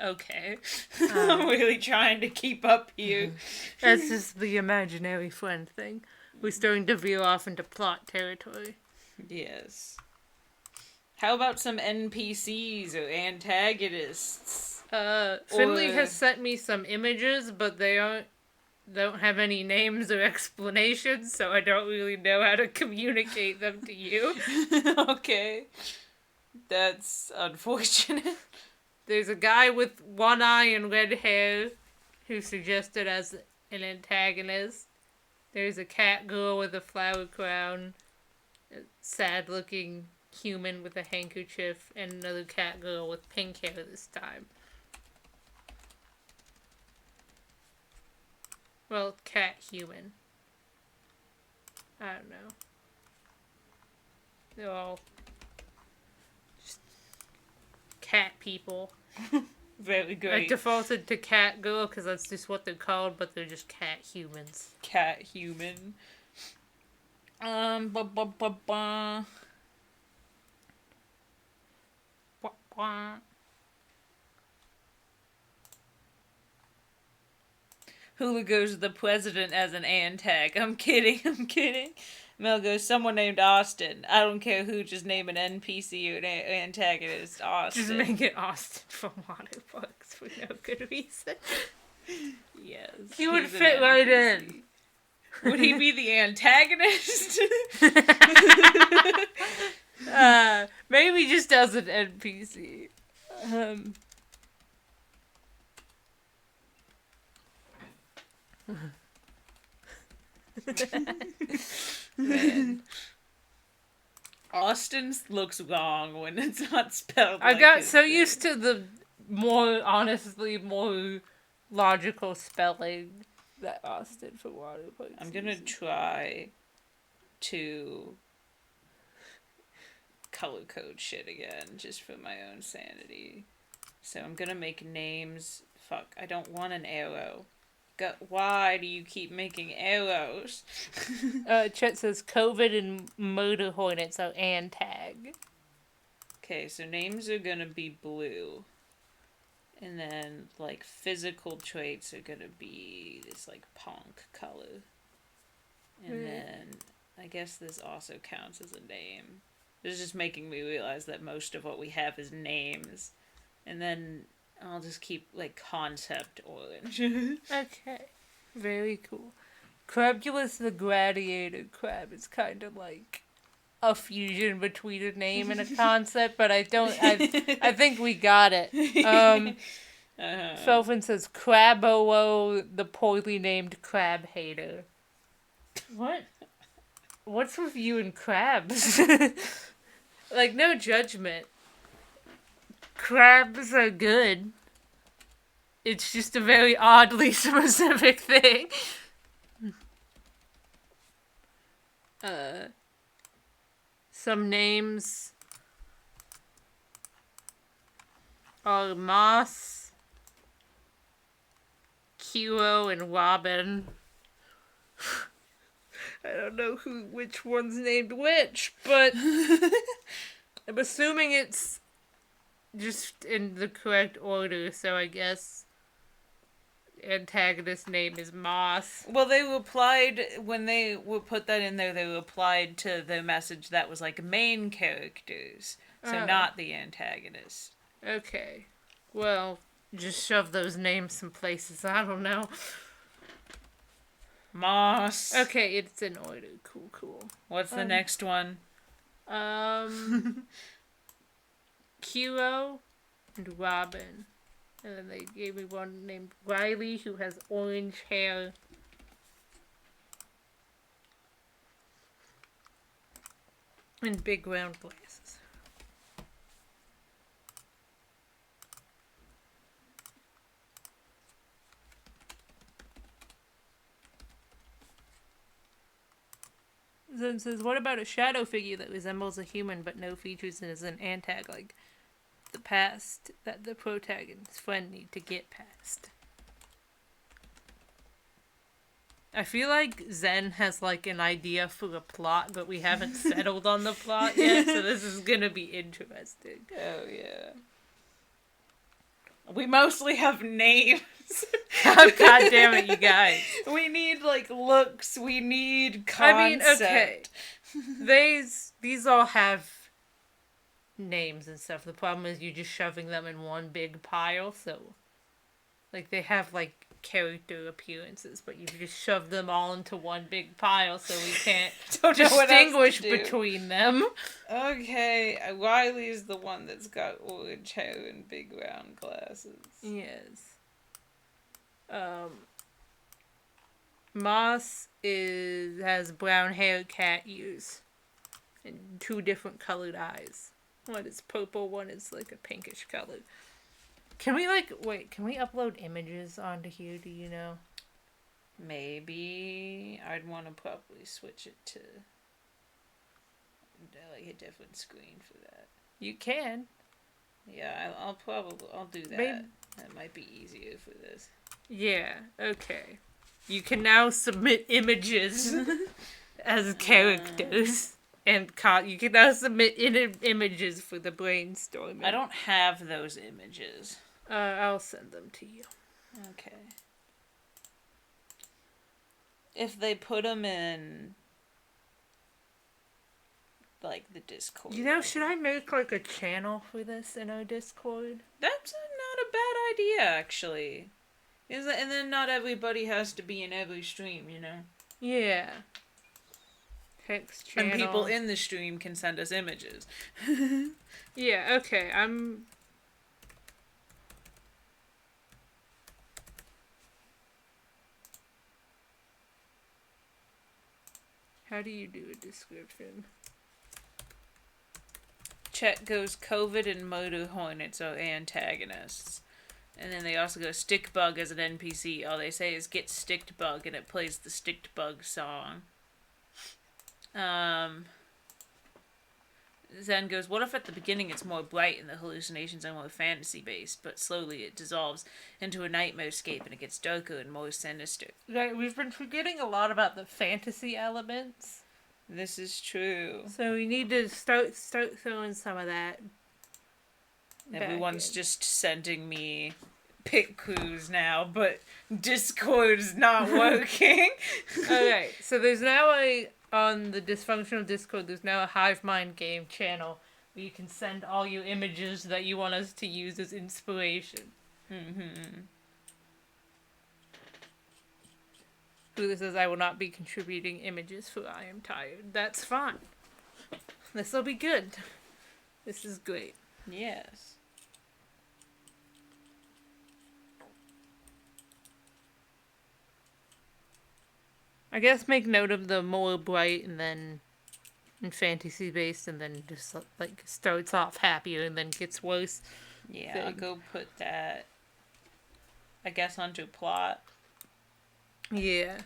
Okay. I'm really trying to keep up here. That's just the imaginary friend thing. We're starting to veer off into plot territory. Yes. How about some NPCs or antagonists? Finley has sent me some images, but they don't have any names or explanations, so I don't really know how to communicate them to you. Okay. That's unfortunate. There's a guy with one eye and red hair who's suggested as an antagonist. There's a cat girl with a flower crown, a sad-looking human with a handkerchief, and another cat girl with pink hair this time. Well, cat human. I don't know. They're all just cat people. Very good. I defaulted to cat girl because that's just what they're called, but they're just cat humans. Cat human. Ba ba ba ba. Wah, wah. Hula goes the president as an antag. I'm kidding. Mel goes, someone named Austin. I don't care who, just name an NPC or an antagonist. Austin. Just make it Austin from Waterbucks for no good reason. Yes. He would fit right in. Would he be the antagonist? Maybe just as an NPC. Man. Austin looks wrong when it's not spelled. I like got his so name. used to the more logical spelling that Austin for Waterbucks. I'm gonna try to color code shit again, just for my own sanity. So I'm gonna make names. Fuck, I don't want an arrow. Why do you keep making arrows? Chet says COVID and murder hornets are antag. Okay, so names are gonna be blue. And then, like, physical traits are gonna be this, like, punk color. And then, I guess this also counts as a name. This is just making me realize that most of what we have is names. And then I'll just keep, like, concept orange. Okay. Very cool. Crabulus the Gladiator Crab is kind of like a fusion between a name and a concept, but I think we got it. Felfin says Crabolo the poorly named crab hater. What? What's with you and crabs? Like, no judgment. Crabs are good. It's just a very oddly specific thing. Some names are Moss, Kiro, and Robin. I don't know which one's named which, but I'm assuming it's just in the correct order, so I guess antagonist name is Moss. Well, they replied, when they were put that in there, they replied to the message that was like main characters, so not the antagonist. Okay. Well, just shove those names some places, I don't know. Moss. Okay, it's in order. Cool. What's the next one? Kiro and Robin. And then they gave me one named Riley who has orange hair And big round glasses. Zen says, what about a shadow figure that resembles a human but no features and is an antag, like the past that the protagonist's friend need to get past? I feel like Zen has like an idea for a plot, but we haven't settled on the plot yet, so this is gonna be interesting. Oh, yeah. We mostly have names. Oh, God damn it, you guys. We need, like, looks. We need concept. okay. These all have names and stuff. The problem is you're just shoving them in one big pile, so... Like, they have, like, character appearances, but you just shove them all into one big pile, so we can't distinguish between them. Okay, Riley's the one that's got orange hair and big round glasses. Yes. Moss has brown hair, cat ears, and 2 different colored eyes. One is purple, one is like a pinkish color. Can we upload images onto here, do you know? Maybe. I'd want to probably switch it to like a different screen for that. You can. Yeah, I'll do that. Maybe. That might be easier for this. Yeah, okay. You can now submit images as characters. And you can now submit images for the brainstorming. I don't have those images. I'll send them to you. Okay. If they put them in, like, the Discord. You know, should I make, like, a channel for this in our Discord? That's not a bad idea, actually. And then not everybody has to be in every stream, you know? Yeah. Text channel. And people in the stream can send us images. Yeah, okay, How do you do a description? Chet goes, COVID and Motor Hornets are antagonists. And then they also go, Stick Bug as an NPC. All they say is, get Sticked Bug, and it plays the Sticked Bug song. Zen goes, what if at the beginning it's more bright and the hallucinations are more fantasy-based, but slowly it dissolves into a nightmare-scape and it gets darker and more sinister? Right, we've been forgetting a lot about the fantasy elements. This is true. So we need to start throwing some of that. Everyone's just sending me pit crews now, but Discord's not working. Okay, so there's now on the Dysfunctional Discord, there's now a Hivemind game channel where you can send all your images that you want us to use as inspiration. Mm-hmm. Buddha says, I will not be contributing images for I am tired. That's fine. This'll be good. This is great. Yes. I guess make note of the more bright and then fantasy based and then just like starts off happier and then gets worse. Yeah, thing. I'll go put that, I guess, onto plot. Yeah.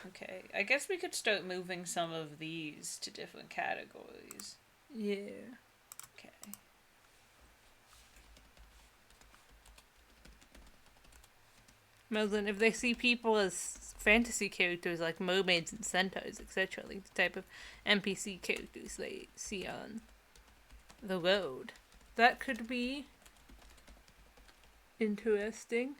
Okay, I guess we could start moving some of these to different categories. Yeah. Okay. Melvin, if they see people as fantasy characters like mermaids and centaurs, etc., like the type of NPC characters they see on the road, that could be interesting.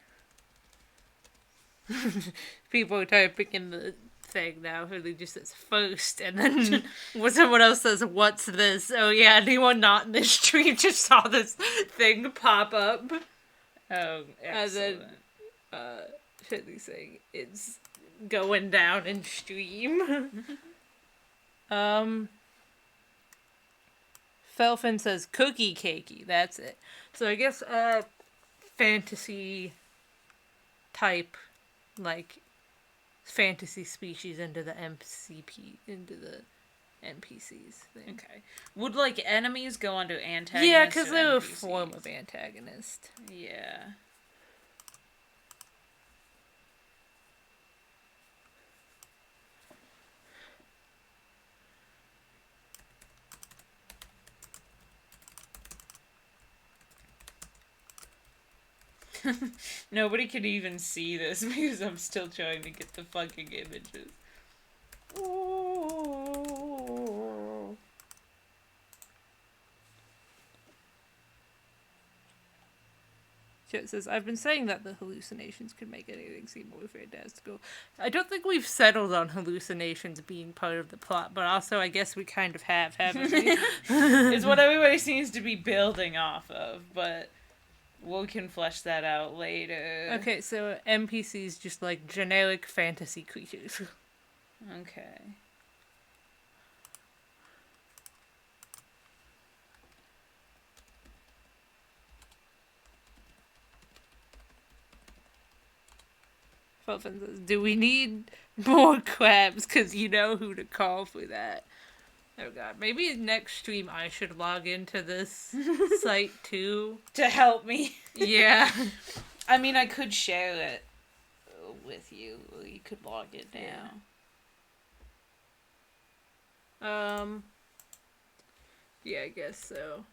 People are typing in the thing now, who just says first, and then when someone else says, what's this? Oh yeah, anyone not in this stream just saw this thing pop up. Oh, excellent. And then, Shitly saying, it's going down in stream. Felfin says, cookie cakey, that's it. So I guess, fantasy type, like, fantasy species into the MCP, into the NPCs thing. Okay. Would, like, enemies go under antagonists? Yeah, because they're a NPCs? form of antagonist. Yeah. Nobody could even see this because I'm still trying to get the fucking images. Ooh. So it says, I've been saying that the hallucinations could make anything seem more fantastical. I don't think we've settled on hallucinations being part of the plot, but also I guess we kind of have, haven't we? It's what everybody seems to be building off of, but we can flesh that out later. Okay, so NPCs just like generic fantasy creatures. Okay. Felton says, do we need more crabs? Because you know who to call for that. Oh god, maybe next stream I should log into this site too. To help me. Yeah. I mean, I could share it with you, or you could log it down. Yeah, I guess so.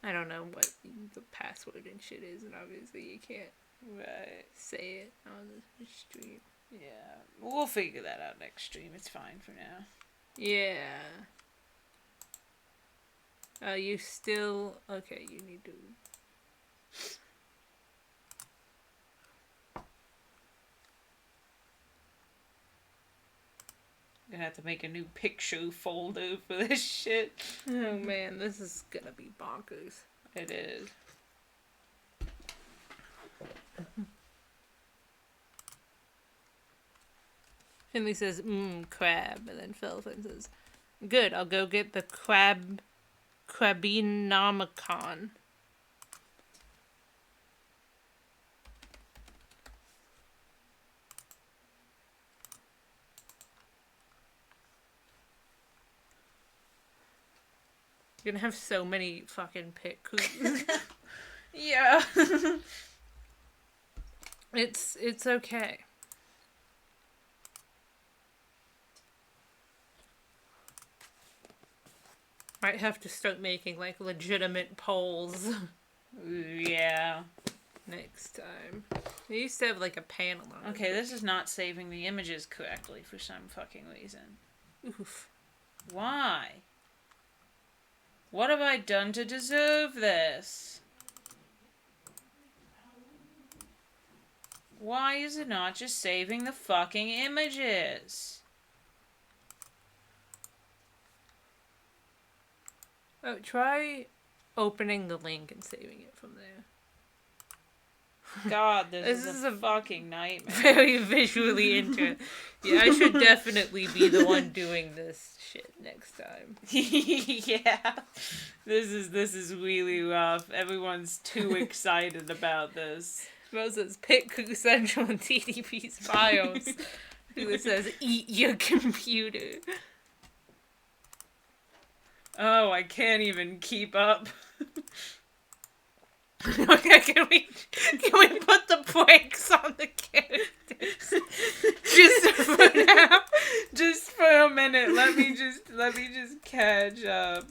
I don't know what the password and shit is, and obviously you can't say it on the stream. Yeah, we'll figure that out next stream. It's fine for now. Yeah. You still... Okay, you need to... I'm gonna have to make a new picture folder for this shit. Oh man, this is gonna be bonkers. It is. Finley says, crab, and then Felton says, good, I'll go get the Crabinomicon. You're gonna have so many fucking pit coups. Yeah. It's okay. Might have to start making, like, legitimate polls. Yeah. Next time. They used to have, like, a panel on it. Okay, this is not saving the images correctly for some fucking reason. Oof. Why? What have I done to deserve this? Why is it not just saving the fucking images? Oh, try opening the link and saving it from there. God, this is a fucking nightmare. Very visually interesting. Yeah, I should definitely be the one doing this shit next time. Yeah. This is really rough. Everyone's too excited about this. Moses, pick Crew Central and TDP's files. Who says, eat your computer. Oh, I can't even keep up. Okay, can we put the brakes on the characters? Just for now. Just for a minute. Let me just catch up.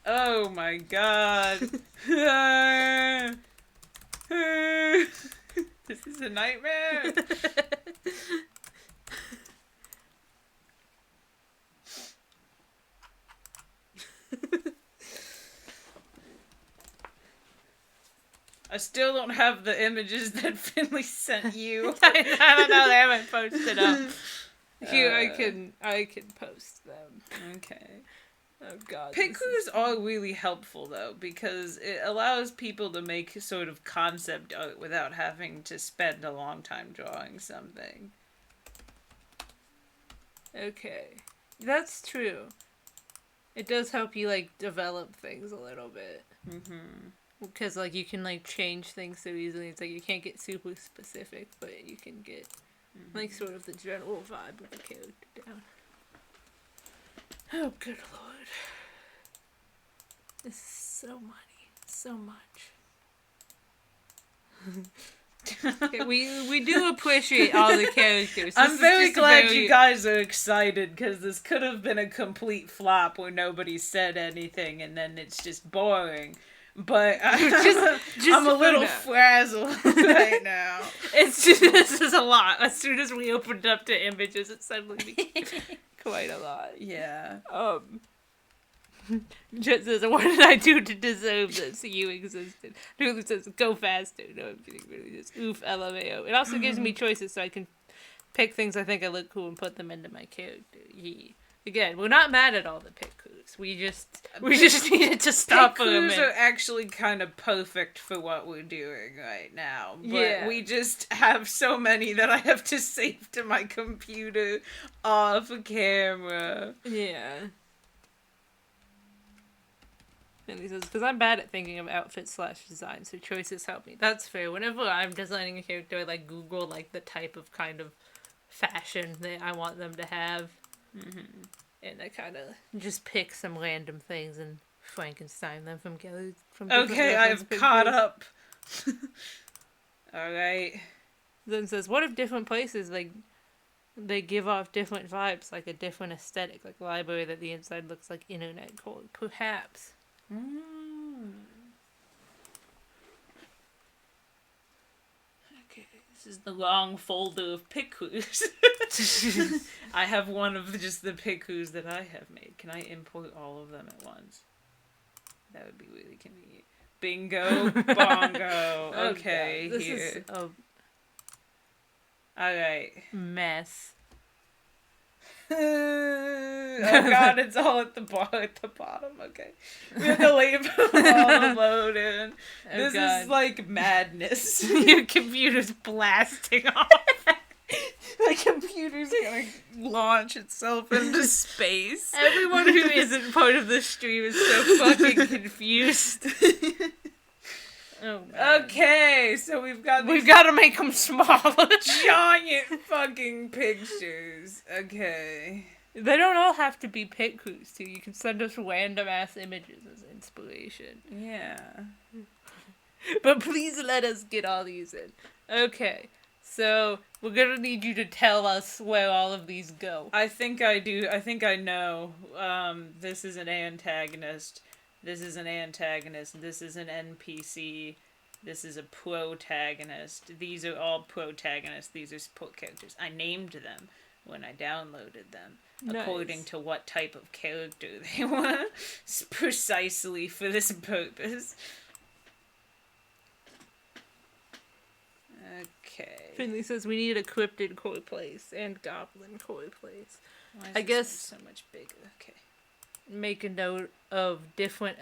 Oh my god. This is a nightmare. I still don't have the images that Finley sent you. I don't know, they haven't posted up. Here, I can post them. Okay. Oh god. Pit crews are really helpful though, because it allows people to make sort of concept art without having to spend a long time drawing something. Okay. That's true. It does help you, like, develop things a little bit. Mm-hmm. Because, like, you can, like, change things so easily. It's like you can't get super specific, but you can get, like, sort of the general vibe of the character down. Oh, good lord. This is so money. So much. Okay, we do appreciate all the characters. I'm very glad you guys are excited, because this could have been a complete flop where nobody said anything and then it's just boring. But I'm a little frazzled right now. It's just, this is a lot. As soon as we opened up to images, it suddenly became quite a lot. Yeah. Just says, what did I do to deserve this? You existed. Lulu says, go faster. No, I'm kidding. Really, just oof, LMAO. It also gives me choices so I can pick things I think I look cool and put them into my character. Again, we're not mad at all the pick clues. We just needed to stop for a minute. Pick clues are actually kind of perfect for what we're doing right now. But we just have so many that I have to save to my computer off camera. Yeah. And he says, because I'm bad at thinking of outfits/design, so choices help me. That's fair. Whenever I'm designing a character, I, like, Google, like, the type of kind of fashion that I want them to have. Mm-hmm. And I kind of just pick some random things and Frankenstein them from okay, I've caught up. Alright. Then says, what if different places, like, they give off different vibes, like a different aesthetic, like a library that the inside looks like internet code? Perhaps. Okay, this is the long folder of pick clues. I have one of just the pick clues that I have made. Can I import all of them at once? That would be really convenient. Bingo, bongo. Okay, this here. is a Alright. mess. Oh god, it's all at the bottom. Okay, we have to wait for all the load in. This is like madness. Your computer's blasting off. The computer's gonna launch itself into space. Everyone who isn't part of the stream is so fucking confused. Oh, man. Okay, so we've got to make them smaller. Giant fucking pictures. Okay. They don't all have to be pick clues, too. You can send us random ass images as inspiration. Yeah. But please let us get all these in. Okay. So, we're gonna need you to tell us where all of these go. I think I do. I think I know. This is an antagonist. This is an antagonist. This is an NPC. This is a protagonist. These are all protagonists. These are support characters. I named them when I downloaded them. Nice. According to what type of character they want. Precisely for this purpose. Okay. Finley says we need a cryptid core place and goblin core place. Why is I guess so much bigger. Okay. Make a note of different,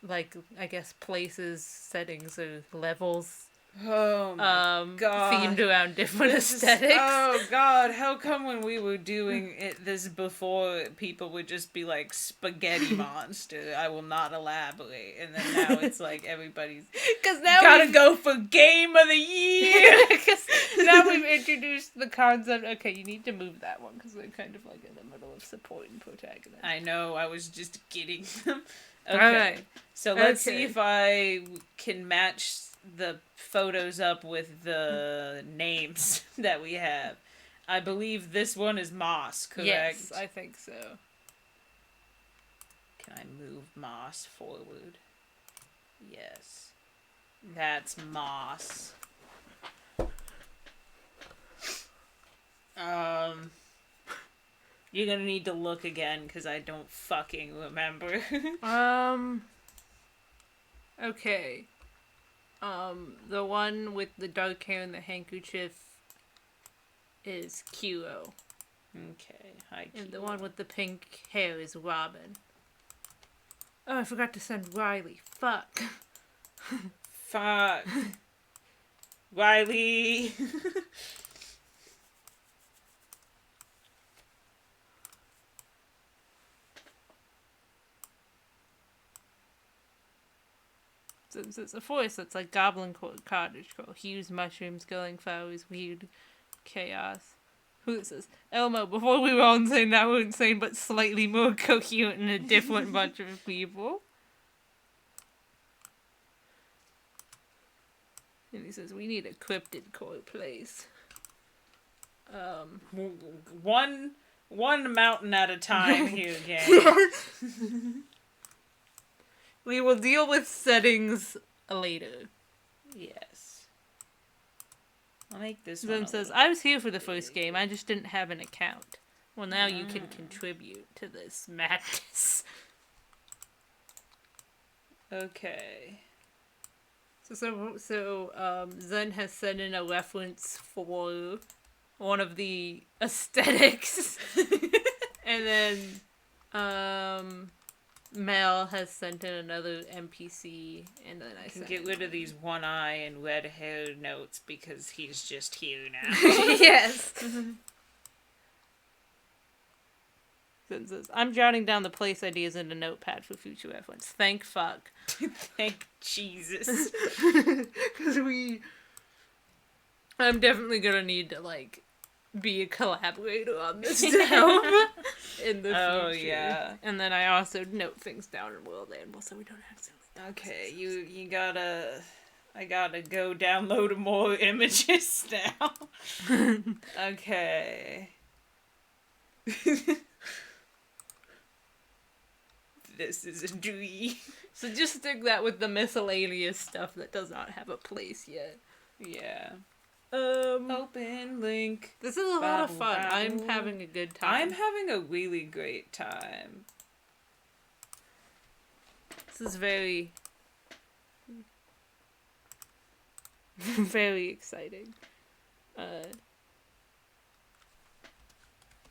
like, I guess, places, settings, or levels. Oh my god. Themed around different aesthetics. Oh god, how come when we were doing this before, people would just be like, spaghetti monster, I will not elaborate. And then now it's like everybody's gotta go for game of the year. Because now we've introduced the concept. Okay, you need to move that one because they're kind of like in the middle of support and protagonist. I know, I was just getting them. Okay, alright. So let's see if I can match the photos up with the names that we have. I believe this one is Moss, correct? Yes, I think so. Can I move Moss forward? Yes. That's Moss. You're gonna need to look again because I don't fucking remember. Okay. The one with the dark hair and the handkerchief is Kiro. Okay, hi, Kiro. And the one with the pink hair is Robin. Oh, I forgot to send Riley. Fuck. Fuck. Riley. Since it's a forest that's like goblin court, cottage core, hues, mushrooms, glowing flowers, weird chaos. Who is this? Elmo, before we were all insane, now we're insane, but slightly more coherent and a different bunch of people. And he says, we need a cryptid core place. One mountain at a time here, gang. We will deal with settings later. Yes. I'll make this Then one. says, I was here for the first game, I just didn't have an account. Well, now you can contribute to this madness. Okay. So, Zen has sent in a reference for one of the aesthetics. And then, Mel has sent in another NPC, and then I can get rid of these one eye and red hair notes because he's just here now. Yes. Zen says, I'm jotting down the place ideas in a notepad for future reference. Thank fuck. Thank Jesus. Because I'm definitely gonna need to, like, be a collaborator on this now in the future. Oh, yeah. And then I also note things down in World Animal so we don't have to. Okay, you gotta... I gotta go download more images now. Okay. This is a dream. So just stick that with the miscellaneous stuff that does not have a place yet. Yeah. Open link. This is a lot of fun. I'm having a good time. I'm having a really great time. This is very, very exciting.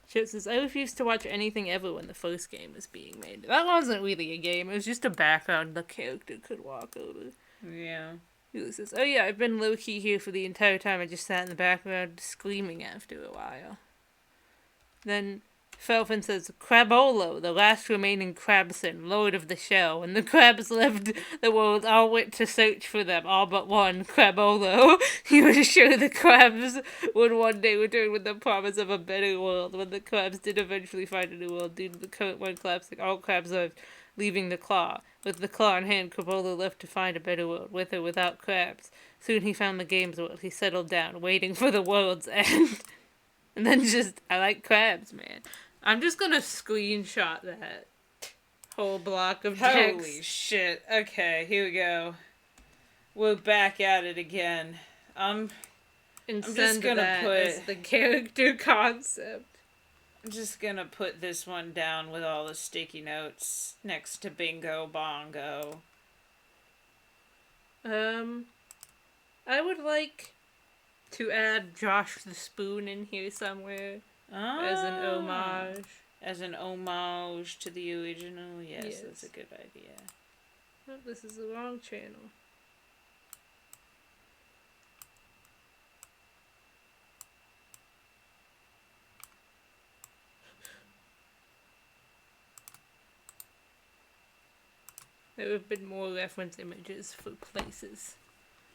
Chip says, I refused to watch anything ever when the first game was being made. That wasn't really a game. It was just a background the character could walk over. Yeah. He says, oh yeah, I've been low-key here for the entire time. I just sat in the background screaming after a while. Then Felfin says, Crabolo, the last remaining crabson, Lord of the Shell. When the crabs left the world, all went to search for them, all but one, Crabolo. He was sure the crabs would one day return with the promise of a better world. When the crabs did eventually find a new world, due to the current one collapsing, all crabs left, leaving the claw. With the claw in hand, Crabolo left to find a better world, with or without crabs. Soon he found the game's world. He settled down, waiting for the world's end. And then I like crabs, man. I'm just gonna screenshot that whole block of text. Holy shit. Okay, here we go. We're back at it again. I'm just gonna as the character concept. I'm just gonna put this one down with all the sticky notes next to Bingo Bongo. I would like to add Josh the Spoon in here somewhere. As an homage. As an homage to the original? Yes, that's a good idea. Oh, this is the wrong channel. There have been more reference images for places.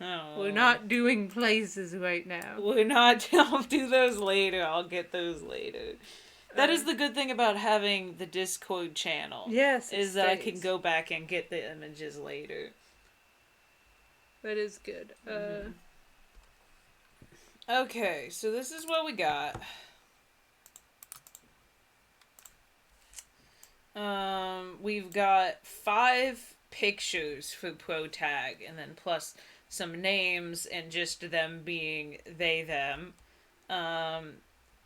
Oh. We're not doing places right now. We're not. I'll do those later. I'll get those later. That is the good thing about having the Discord channel. Yes. Is that I can go back and get the images later. That is good. Okay, so this is what we got. We've got 5 pictures for Pro Tag, and then plus some names and just them being they, them.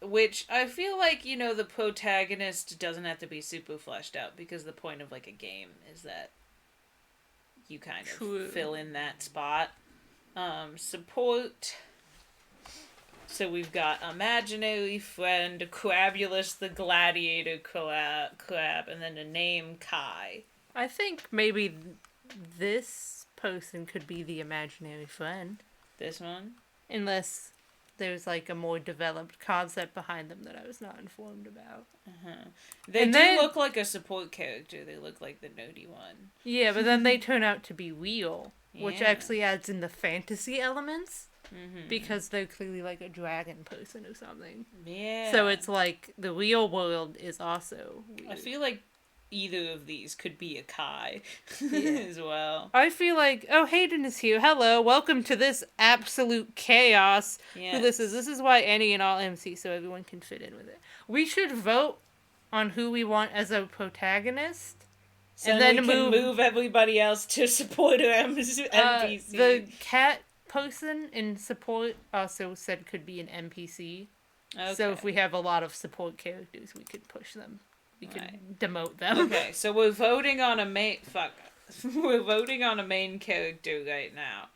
Which I feel like, the protagonist doesn't have to be super fleshed out because the point of, like, a game is that you kind of fill in that spot. Support. So we've got Imaginary Friend, Crabulus the Gladiator Crab, and then a name Kai. I think maybe this person could be the imaginary friend. This one? Unless there's, like, a more developed concept behind them that I was not informed about. They do look like a support character. They look like the nerdy one. Yeah, but then they turn out to be real. which Yeah. actually adds in the fantasy elements. Mm-hmm. Because they're clearly like a dragon person or something. Yeah. So it's like the real world is also weird. I feel like either of these could be a Kai Yeah. as well. I feel like, oh, Hayden is here. Hello, welcome to this absolute chaos. Yes. Who this is? This is why any and all MC, so everyone can fit in with it. We should vote on who we want as a protagonist. So and then we can move everybody else to support an NPC. The cat person in support also said could be an NPC. Okay. So if we have a lot of support characters, we could push them. We could Right. demote them. Okay, so we're voting on a main. Fuck. We're voting on a main character right now.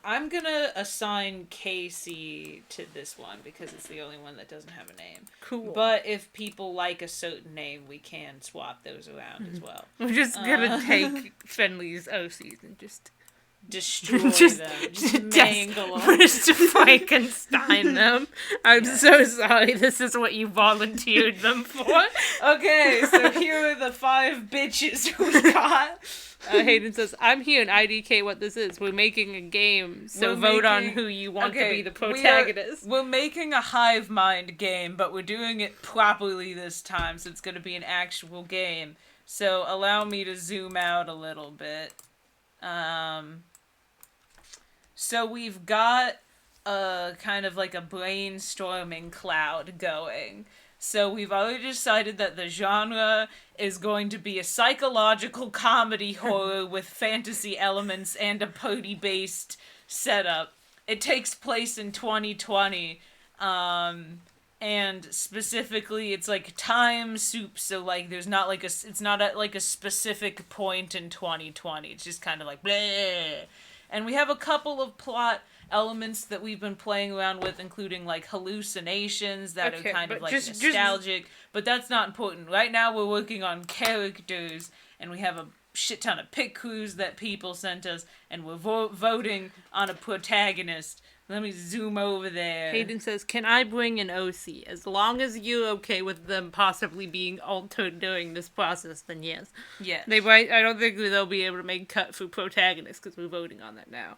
I'm gonna assign Casey to this one because it's the only one that doesn't have a name. Cool. But if people like a certain name, we can swap those around as well. We're just gonna take Finley's OCs and just Destroy them. Just mangle them. Just Frankenstein them. I'm so sorry. This is what you volunteered them for. Okay, so here are the 5 bitches we got. Hayden says, I'm here in IDK what this is. We're making a game, so vote on who you want to be the protagonist. We're making a Hivemind game, but we're doing it properly this time, so it's going to be an actual game. So allow me to zoom out a little bit. So we've got a kind of like a brainstorming cloud going. So we've already decided that the genre is going to be a psychological comedy horror with fantasy elements and a party-based setup. It takes place in 2020, and specifically it's like time soup, so like there's not like it's not at like a specific point in 2020. It's just kind of like bleh. And we have a couple of plot elements that we've been playing around with, including like hallucinations that are kind of like nostalgic, but that's not important. Right now we're working on characters, and we have a shit ton of pick crews that people sent us, and we're voting on a protagonist. Let me zoom over there. Hayden says, can I bring an OC? As long as you're okay with them possibly being altered during this process, then yes. Yes. They might. I don't think they'll be able to make cut for protagonists because we're voting on that now.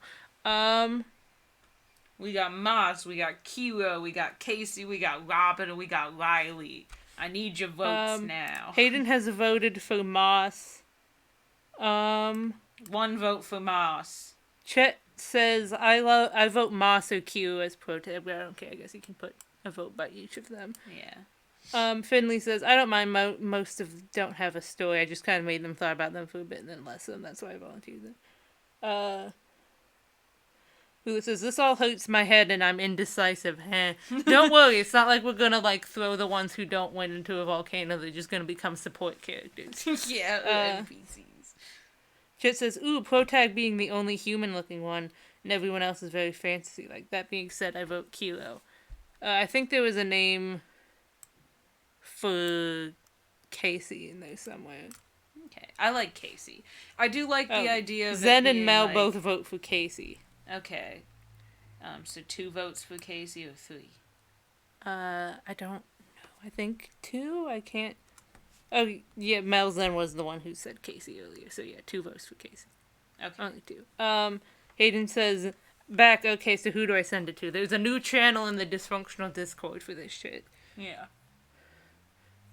We got Moss, we got Kira, we got Casey, we got Robin, and we got Riley. I need your votes now. Hayden has voted for Moss. 1 vote for Moss. Chet says, I vote Moss or Q as protagonist, but I don't care. I guess you can put a vote by each of them. Yeah. Finley says, I don't mind most of don't have a story. I just kind of made them thought about them for a bit and then less of them. That's why I volunteered them. Who says, this all hurts my head and I'm indecisive. Don't worry, it's not like we're gonna like throw the ones who don't win into a volcano. They're just gonna become support characters. Yeah, NPCs. Chet says, ooh, protag being the only human-looking one, and everyone else is very fantasy-like. That being said, I vote Kilo. I think there was a name for Casey in there somewhere. Okay, I like Casey. I do like the idea of Zen and Mel both vote for Casey. Okay. So 2 votes for Casey or 3? I don't know. I think 2? I can't... Oh, yeah, Mel Zen was the one who said Casey earlier. So, yeah, 2 votes for Casey. Okay. Only 2. Hayden says, back, okay, so who do I send it to? There's a new channel in the Dysfunctional Discord for this shit. Yeah.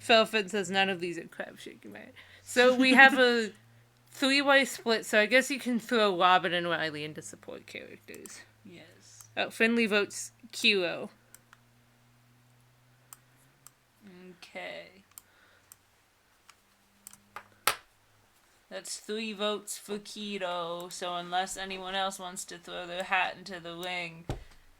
Felfin says, none of these are crab shaking, man. So, we have a 3-way split, so I guess you can throw Robin and Riley into support characters. Yes. Oh, Finley votes Kiro. Okay. That's 3 votes for Keto, so unless anyone else wants to throw their hat into the ring,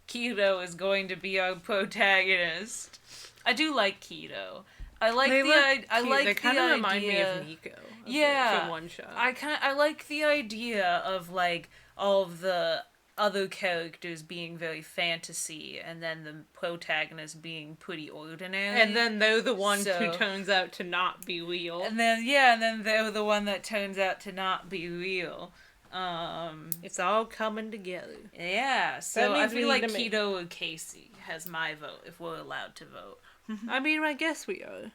Keto is going to be our protagonist. I do like Keto. I like they the kind of idea. Remind me of Nico. Yeah, from One Shot. I like the idea of like all of the other characters being very fantasy, and then the protagonist being pretty ordinary. And then they're the one who turns out to not be real. And then they're the one that turns out to not be real. It's all coming together. Yeah, so I feel like Keto or Casey has my vote if we're allowed to vote. I mean, I guess we are.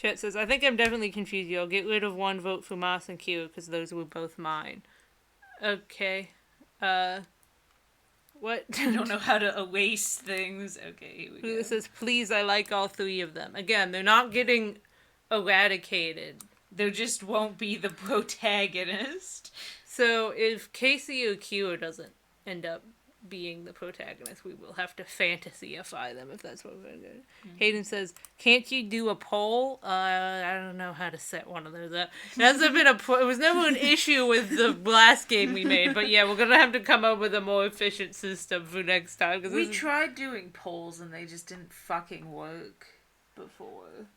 Chet says, I think I'm definitely confused. I'll get rid of one vote for Moss and Kiro because those were both mine. Okay. What? I don't know how to erase things. Okay, here we go. Who says, please, I like all three of them. Again, they're not getting eradicated. There just won't be the protagonist. So if Casey or Kiro doesn't end up being the protagonist, we will have to fantasyify them if that's what we're going to do. Mm-hmm. Hayden says, can't you do a poll? I don't know how to set one of those up. It hasn't been it was never an issue with the last game we made, but yeah, we're going to have to come up with a more efficient system for next time. We tried doing polls and they just didn't fucking work before.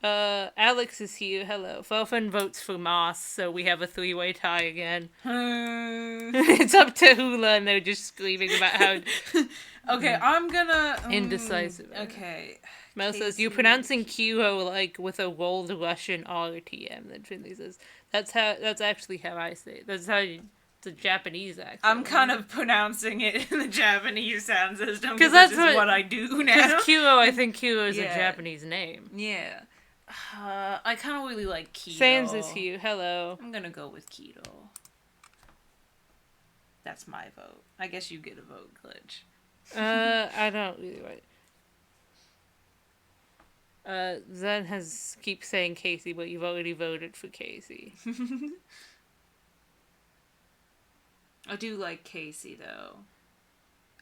Alex is here. Hello. Felfin votes for Moss, so we have a 3-way tie again. It's up to Hula, and they're just screaming about how... Okay, I'm gonna... indecisive. Okay. Mel says, you're pronouncing Kiro like with a rolled Russian RTM. Then Finley says, that's actually how I say it. That's how the Japanese accent. I'm kind of pronouncing it in the Japanese sound system, because that's what I do now. Because Kiro, I think Kiro is a Japanese name. Yeah. I kind of really like Keto. Sans is here. Hello. I'm gonna go with Keto. That's my vote. I guess you get a vote, Glitch. I don't really like. Zen keeps saying Casey, but you've already voted for Casey. I do like Casey, though.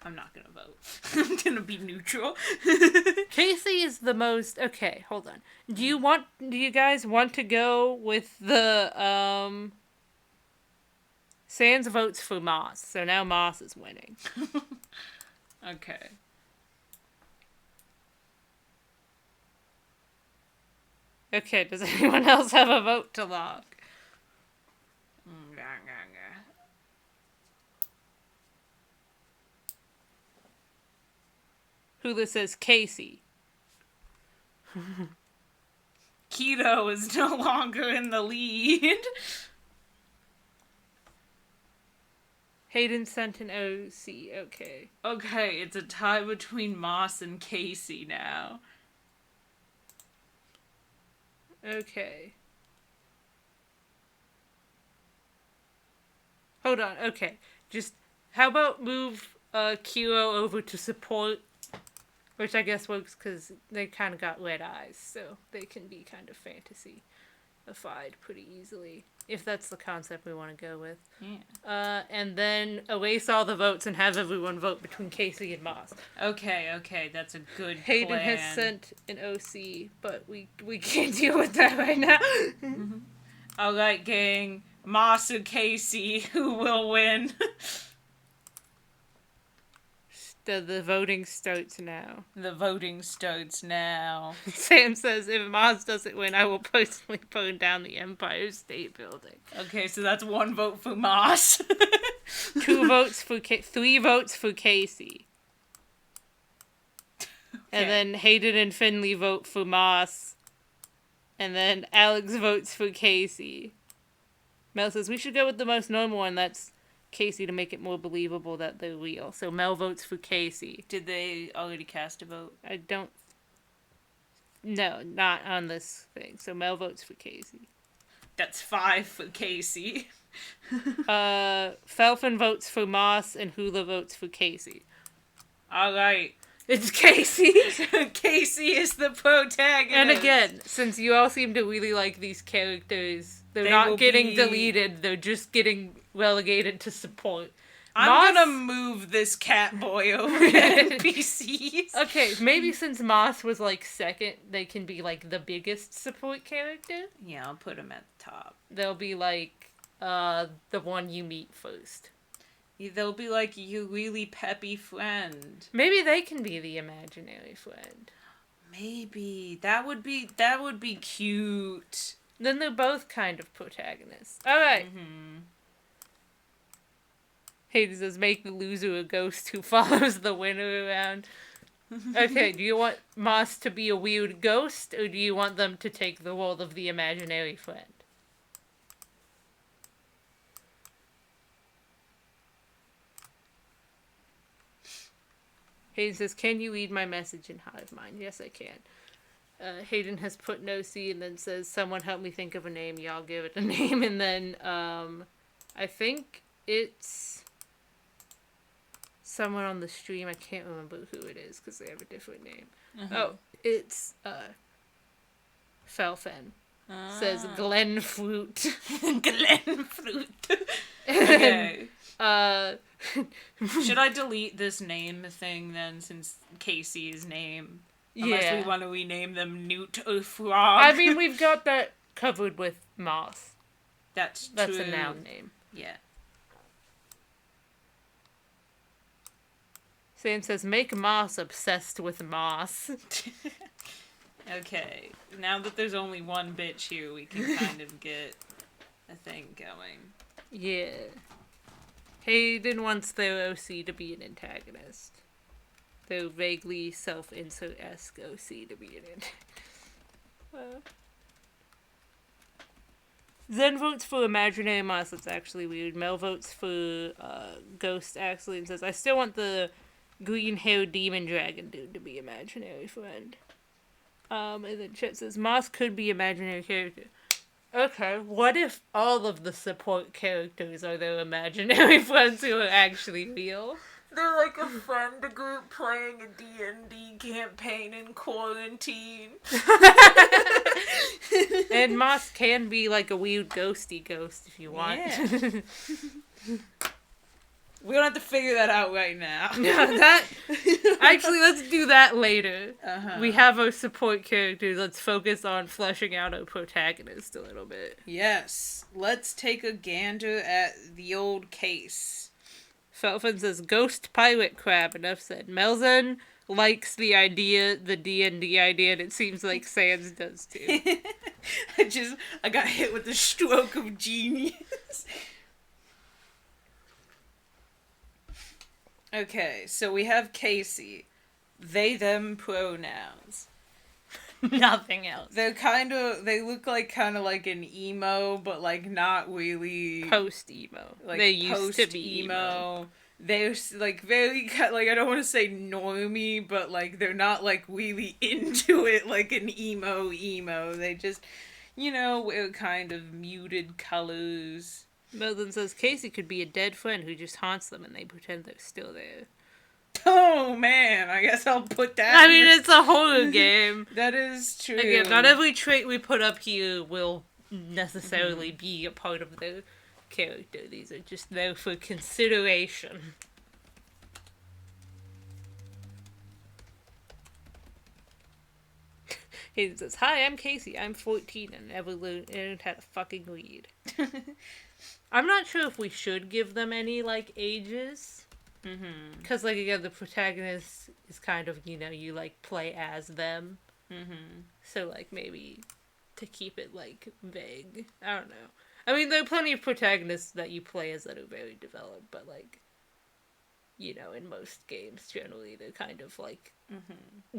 I'm not gonna vote. I'm gonna be neutral. Casey is the most... Okay, hold on. Do you guys want to go with the, Sans votes for Moss, so now Moss is winning. Okay. Okay, does anyone else have a vote to lock? Hula says Casey. Keto is no longer in the lead. Hayden sent an OC. Okay. Okay, it's a tie between Moss and Casey now. Okay. Hold on. Okay. Just, how about move Kiro over to support? Which I guess works because they kind of got red eyes, so they can be kind of fantasy-ified pretty easily. If that's the concept we want to go with. Yeah. And then erase all the votes and have everyone vote between Casey and Moss. Okay, that's a good Hayden plan. has sent an OC, but we can't deal with that right now. Mm-hmm. Alright, gang. Moss or Casey, who will win? The voting starts now. The voting starts now. Sam says, if Moss doesn't win, I will personally burn down the Empire State Building. Okay, so that's 1 vote for Moss. 3 votes for Casey. Okay. And then Hayden and Finley vote for Moss. And then Alex votes for Casey. Mel says, we should go with the most normal one, that's Casey, to make it more believable that they're real. So Mel votes for Casey. Did they already cast a vote? I don't... No, not on this thing. So Mel votes for Casey. That's 5 for Casey. Felfin votes for Moss and Hula votes for Casey. Alright. It's Casey! Casey is the protagonist! And again, since you all seem to really like these characters, they're not getting deleted, they're just getting relegated to support. I'm gonna move this cat boy over to NPCs. Okay, maybe since Moss was like second, they can be like the biggest support character. Yeah, I'll put him at the top. They'll be like the one you meet first. They'll be like your really peppy friend. Maybe they can be the imaginary friend. Maybe. That would be cute. Then they're both kind of protagonists. Alright. Mm-hmm. Hayden says, make the loser a ghost who follows the winner around. Okay, do you want Moss to be a weird ghost, or do you want them to take the role of the imaginary friend? Hayden says, can you read my message in Hivemind? Yes, I can. Hayden has put no C and then says, someone help me think of a name, y'all give it a name. And then I think it's someone on the stream. I can't remember who it is because they have a different name. Oh, it's Felfen. Says Glen Fruit. Glen Fruit. Okay. Should I delete this name thing then, since Casey's name? Unless we want to rename them Newt or Frog. I mean, we've got that covered with Moss. That's true. That's a noun name. Yeah. Sam says, make Moss obsessed with Moss. Okay. Now that there's only one bitch here, we can kind of get a thing going. Yeah. Hayden wants their OC to be an antagonist. Their vaguely self-insert-esque OC to be an antagonist. Zen votes for imaginary Moss. That's actually weird. Mel votes for Ghost, actually, and says, I still want the green-haired demon dragon dude to be imaginary friend. And then Chet says, Moss could be imaginary character. Okay, what if all of the support characters are their imaginary friends who are actually real? They're like a friend group playing a D&D campaign in quarantine. And Moss can be like a weird ghosty ghost if you want. Yeah. We don't have to figure that out right now. Actually, let's do that later. Uh-huh. We have our support characters. Let's focus on fleshing out our protagonist a little bit. Yes. Let's take a gander at the old case. Felfen says, Ghost Pirate Crab. Enough said. Melzen likes the D&D idea, and it seems like Sans does too. I got hit with the stroke of genius. Okay, so we have Casey. They, them pronouns. Nothing else. They look like kind of like an emo, but like not really. Post-emo. Like they used to be emo. They're like very, like, I don't want to say normie, but like they're not like really into it like an emo. They just, wear kind of muted colors. Melvin says Casey could be a dead friend who just haunts them and they pretend they're still there. Oh man, I guess I'll put that. I mean, it's a horror game. That is true. Again, not every trait we put up here will necessarily be a part of the character. These are just there for consideration. He says, hi, I'm Casey. I'm 14 and never learned how to fucking read. I'm not sure if we should give them any, like, ages. Because, like, again, the protagonist is kind of, you, like, play as them. So, like, maybe to keep it, like, vague. I don't know. I mean, there are plenty of protagonists that you play as that are very developed, but, like, in most games, generally, they kind of, like,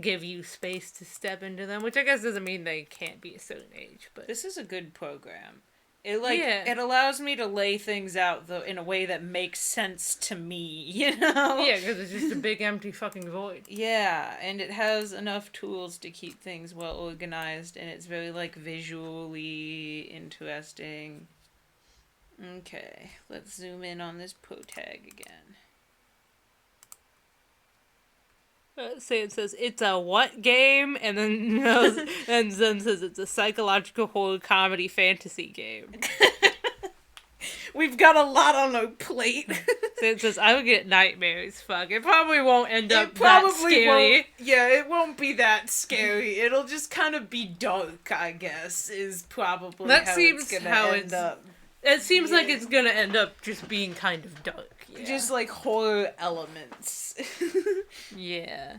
give you space to step into them, which I guess doesn't mean they can't be a certain age, but... This is a good program. It allows me to lay things out, though, in a way that makes sense to me, Yeah, because it's just a big empty fucking void. Yeah, and it has enough tools to keep things well organized, and it's very, like, visually interesting. Okay, let's zoom in on this protag again. Say it says, it's a what game? And then and Zen says it's a psychological horror comedy fantasy game. We've got a lot on our plate. So it says, I would get nightmares. Fuck, it probably won't end up that scary. It won't be that scary. It'll just kind of be dark, I guess, is probably that how seems it's gonna how end it's, up. It seems like it's gonna end up just being kind of dark. Yeah. Just like horror elements. Yeah.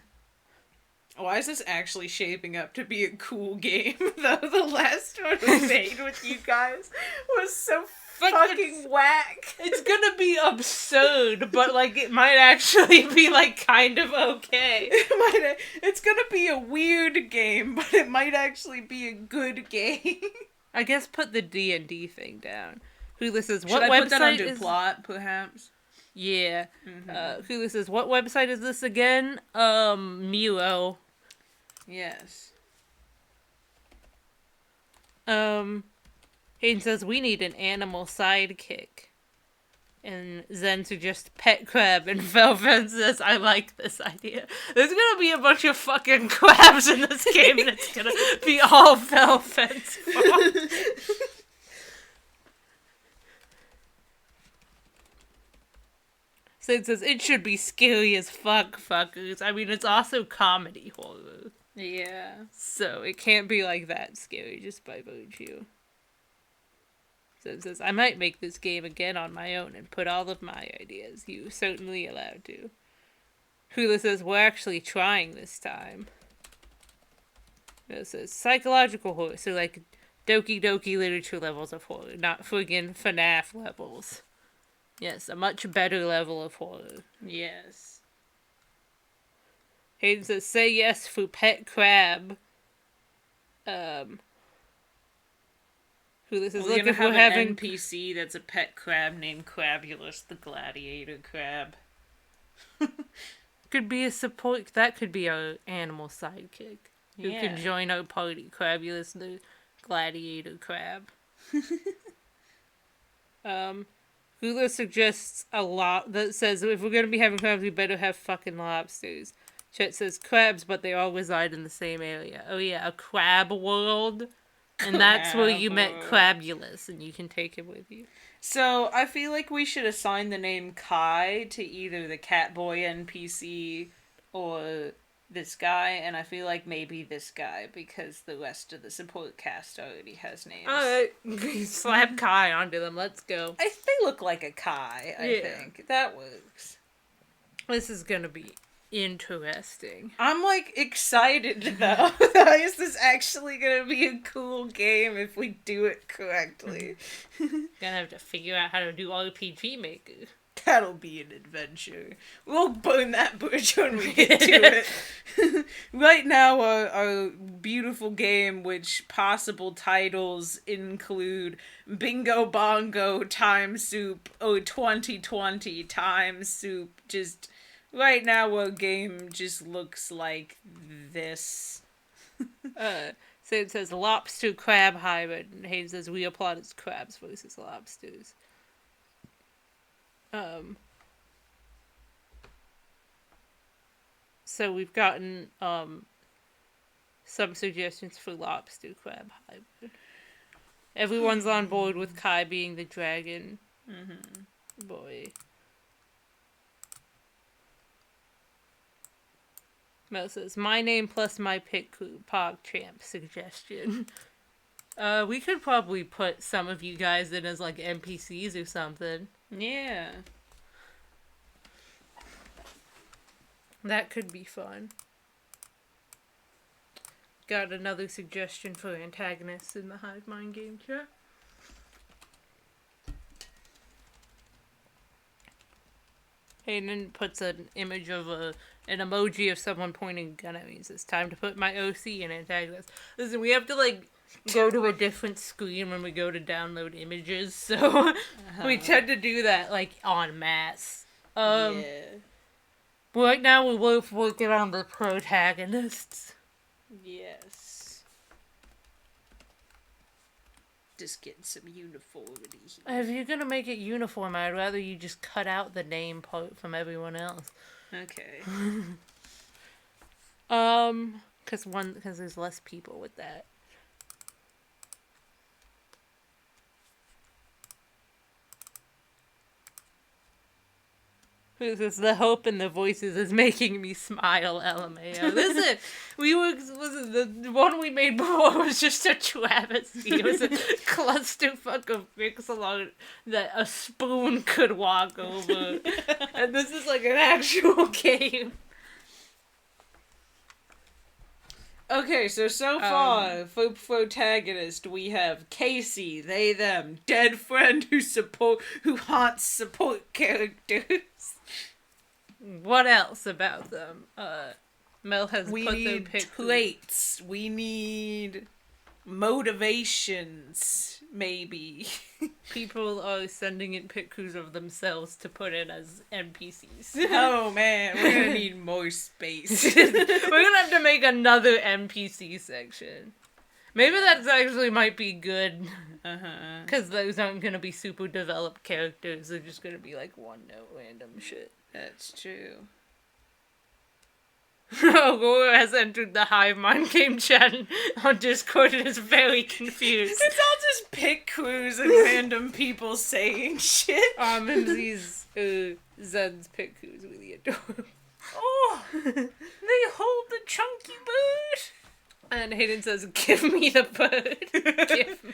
Why is this actually shaping up to be a cool game, though? The last one we made with you guys was so fucking whack. It's gonna be absurd, but, like, it might actually be, like, kind of okay. It's gonna be a weird game, but it might actually be a good game. I guess put the D&D thing down. Hulu says, what Should I website put that under is... plot, perhaps? Yeah. Hulu says, what website is this again? Milo. Yes. Hayden says, we need an animal sidekick. And Zen suggests pet crab, and Velvet says, I like this idea. There's gonna be a bunch of fucking crabs in this game, and it's gonna be all Velvet's fault. So it says, it should be scary as fuck, fuckers. I mean, it's also comedy horror. Yeah. So it can't be like that scary just by virtue. So it says, I might make this game again on my own and put all of my ideas. You certainly allowed to. Hula says, we're actually trying this time. It says, psychological horror. So like Doki Doki literature levels of horror. Not friggin' FNAF levels. Yes, a much better level of horror. Yes. Hayden says, say yes for Pet Crab. Who this is We're looking gonna for have having an NPC that's a pet crab named Crabulus the Gladiator Crab. could be a support. That could be our animal sidekick who Yeah. can join our party. Crabulus the Gladiator Crab. Hula suggests a lot that says if we're gonna be having crabs, we better have fucking lobsters. Chet says crabs, but they all reside in the same area. Oh yeah, a crab world. And that's where you met Crabulus, and you can take him with you. So, I feel like we should assign the name Kai to either the Catboy NPC or this guy, and I feel like maybe this guy, because the rest of the support cast already has names. Alright, slap Kai onto them, let's go. They look like a Kai, I think. That works. This is gonna be interesting. I'm, like, excited, though. This is actually gonna be a cool game if we do it correctly. Gonna have to figure out how to do RPG Maker. That'll be an adventure. We'll burn that bridge when we get to it. Right now, our beautiful game, which possible titles include Bingo Bongo Time Soup or 2020 Time Soup. Just right now, our game just looks like this. So it says lobster crab hybrid, and Hayes says we applaud as crabs versus lobsters. So we've gotten some suggestions for lobster crab hybrid. Everyone's on board with Kai being the dragon boy. Mel says, my name plus my pit crew, PogChamp suggestion. We could probably put some of you guys in as like NPCs or something. Yeah. That could be fun. Got another suggestion for antagonists in the Hivemind game chat. Hayden puts an image of an emoji of someone pointing a gun at me and says, time to put my OC in antagonist. Listen, we have to like go to a different screen when we go to download images, so we tend to do that like en masse. Yeah. Right now we're both working on the protagonists. Yes. Just getting some uniformity here. If you're gonna make it uniform, I'd rather you just cut out the name part from everyone else. Okay. Because there's less people with that. This is the hope in the voices is making me smile, LMAO. Listen, the one we made before was just a travesty. It was a clusterfuck of pixel art that a spoon could walk over. And this is like an actual game. Okay, so far, for protagonist, we have Casey, they, them, dead friend who haunts support characters. What else about them? Mel has We put their need pictures. traits. We need motivations, maybe. People are sending in pictures of themselves to put in as NPCs. Oh man, we're gonna need more space. We're gonna have to make another NPC section. Maybe that actually might be good. Uh-huh. Because those aren't going to be super developed characters. They're just going to be like one-note random shit. That's true. Aurora has entered the Hivemind game chat on Discord and is very confused. It's all just pit crews and random people saying shit. Mimsy's Zen's pit crew is really adorable. Oh, they hold the chunky bird. And Hayden says, "Give me the bird." Give me.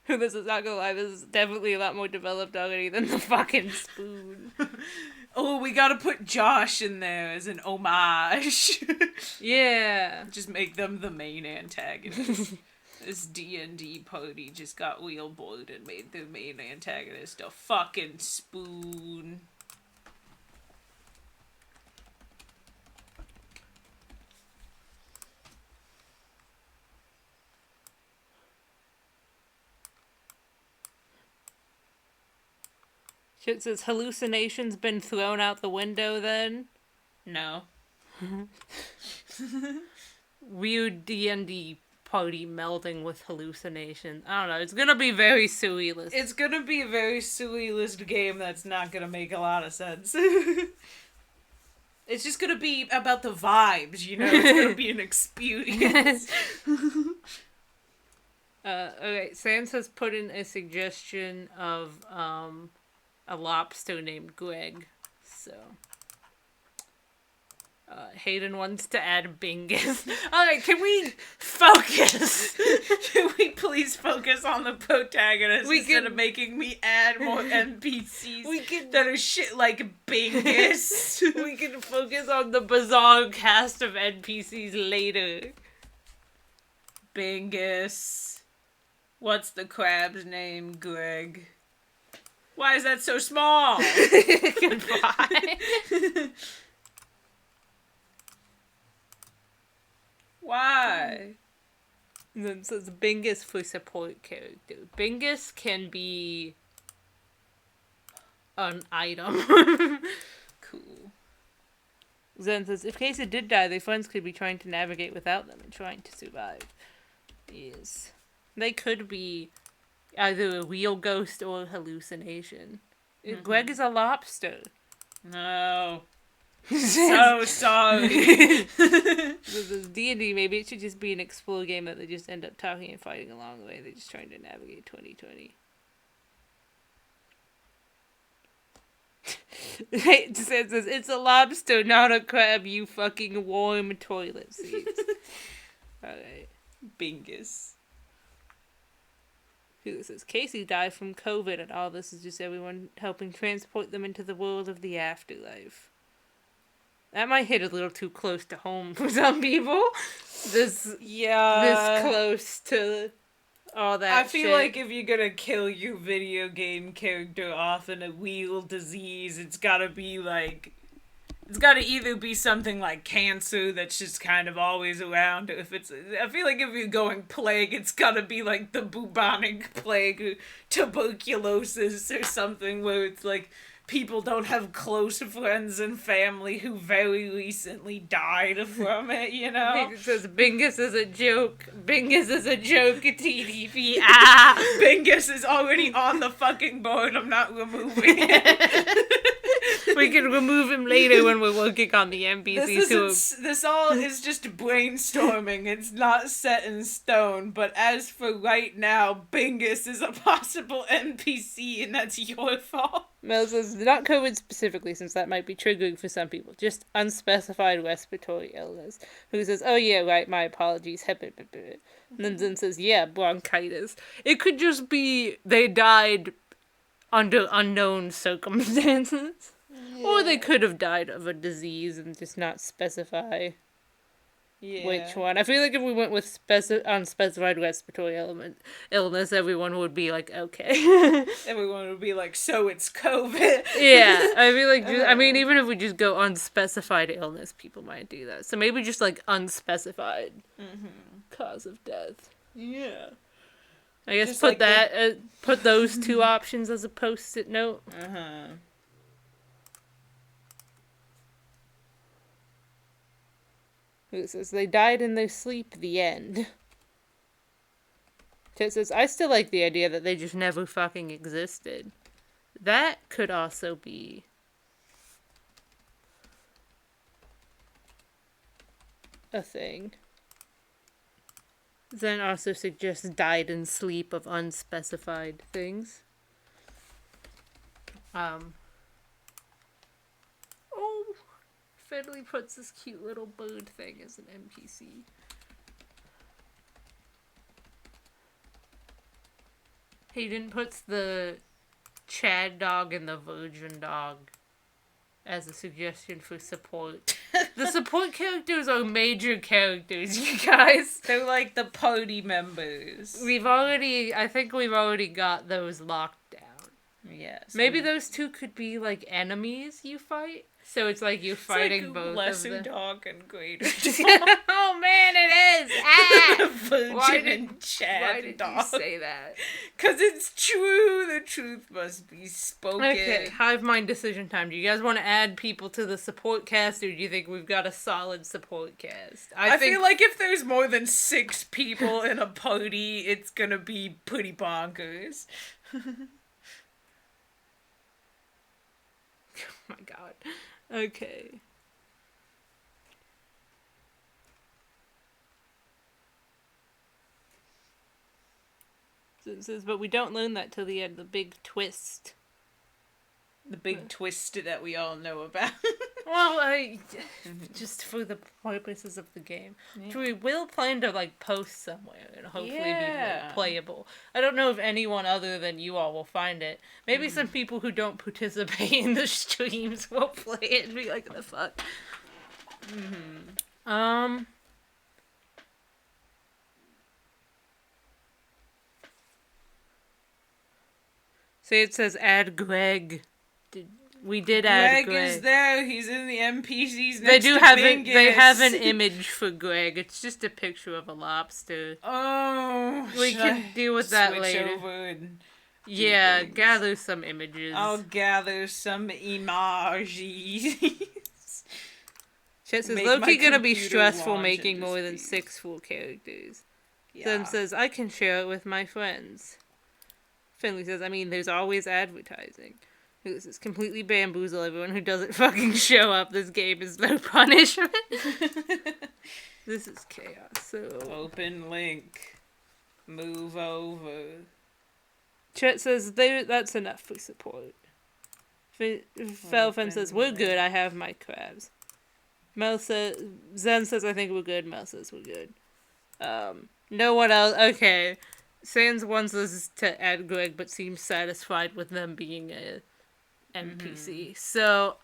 This is not gonna lie, this is definitely a lot more developed already than the fucking spoon. Oh, we gotta put Josh in there as an homage. Yeah. Just make them the main antagonist. This D&D party just got real bored and made their main antagonist a fucking spoon. Shit says, hallucinations been thrown out the window then? No. Weird D&D party melding with hallucination. I don't know, it's gonna be very surrealist. It's gonna be a very surrealist game that's not gonna make a lot of sense. It's just gonna be about the vibes, you know? It's gonna be an experience. Okay, Sans has put in a suggestion of, a lobster named Greg, so... Hayden wants to add Bingus. Alright, can we focus? Can we please focus on the protagonist instead of making me add more NPCs that are shit like Bingus? We can focus on the bizarre cast of NPCs later. Bingus. What's the crab's name, Greg? Why is that so small? Goodbye. Why? And then it says Bingus for support character. Bingus can be an item. Cool. Zen says, if Casey did die, their friends could be trying to navigate without them and trying to survive. Yes. They could be either a real ghost or a hallucination. Greg is a lobster. No. So sorry. This is D&D, maybe it should just be an explore game that they just end up talking and fighting along the way. They're just trying to navigate 2020. It says, it's a lobster, not a crab, you fucking warm toilet seats. Alright. Bingus. Who says, Casey died from COVID and all this is just everyone helping transport them into the world of the afterlife. That might hit a little too close to home for some people. This close to all that I feel shit. like if you're gonna kill your video game character off in a real disease, it's gotta either be something like cancer that's just kind of always around, or I feel like if you're going plague, it's gotta be like the bubonic plague or tuberculosis or something where it's like people don't have close friends and family who very recently died from it, you know? It says Bingus is a joke. Bingus is a joke. TDP. Ah! Bingus is already on the fucking board. I'm not removing it. We can remove him later when we're working on the NPCs. This all is just brainstorming. It's not set in stone. But as for right now, Bingus is a possible NPC, and that's your fault. Mel says, not COVID specifically, since that might be triggering for some people. Just unspecified respiratory illness. Who says, oh yeah, right, my apologies. And then Zen says, yeah, bronchitis. It could just be they died under unknown circumstances. Yeah. Or they could have died of a disease and just not specify which one. I feel like if we went with unspecified respiratory illness, everyone would be like, okay. Everyone would be like, so it's COVID. Yeah, I feel like, even if we just go unspecified illness, people might do that. So maybe just like unspecified cause of death. Yeah. I guess Just put like the- that, put those two options as a post-it note. Uh-huh. It says, they died in their sleep, the end. It says, I still like the idea that they just never fucking existed. That could also be a thing. Then also suggests died in sleep of unspecified things. Oh, Finley puts this cute little bird thing as an NPC. Hayden puts the Chad dog and the virgin dog as a suggestion for support. The support characters are major characters, you guys. They're like the party members. I think we've already got those locked down. Yes. Maybe those two could be like enemies you fight. So it's like you're fighting like both lesser of them. dog and greater dog. Oh man, it is! Ah! Virgin Why did- and Chad Why did dog. you say that? Because it's true. The truth must be spoken. Okay, Hivemind decision time. Do you guys want to add people to the support cast, or do you think we've got a solid support cast? I feel like if there's more than 6 people in a party, it's gonna be pretty bonkers. Oh my god. Okay. So it says, but we don't learn that till the end, the big twist. The big twist that we all know about. Well, just for the purposes of the game. Yeah. Which we will plan to, like, post somewhere and hopefully be Yeah. like, playable. I don't know if anyone other than you all will find it. Maybe some people who don't participate in the streams will play it and be like, what the fuck? See, it says add Greg. We did add Greg Greg. is there. He's in the NPCs next They do to have Bingus. They have an image for Greg. It's just a picture of a lobster. Oh, We should can I deal with that switch later. over and Yeah, things? gather some images. I'll gather some emojis. Chet says, make Loki my gonna be computer stressful launch making into more than speed. 6 full characters. Yeah. Then says, I can share it with my friends. Finley says, I mean, there's always advertising. This is completely bamboozle everyone who doesn't fucking show up. This game is no punishment. This is chaos, so... Open link. Move over. Chet says, that's enough for support. Felfen says, we're good, I have my crabs. Mel says, Zen says, I think we're good. Mel says, we're good. No one else, okay. Sans wants us to add Greg, but seems satisfied with them being a NPC. So,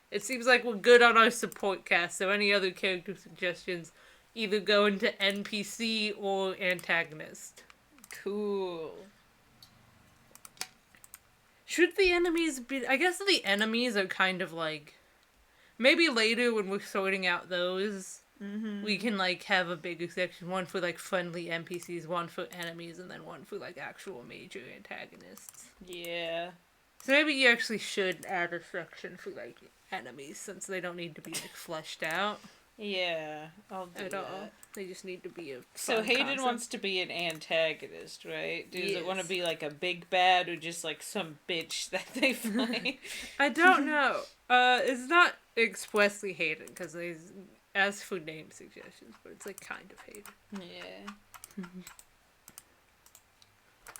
it seems like we're good on our support cast, so any other character suggestions either go into NPC or antagonist. Cool. Should the enemies be... I guess the enemies are kind of like... Maybe later when we're sorting out those, we can, like, have a bigger section. One for, like, friendly NPCs, one for enemies, and then one for, like, actual major antagonists. Yeah. So maybe you actually should add a section for, like, enemies, since they don't need to be, like, fleshed out Yeah. I'll do at that. all. They just need to be a So fun Hayden concept. wants to be an antagonist, right? Does it want to Yes. be like a big bad or just like some bitch that they fight? I don't know. It's not expressly Hayden, because they ask for name suggestions, but it's, like, kind of Hayden. Yeah.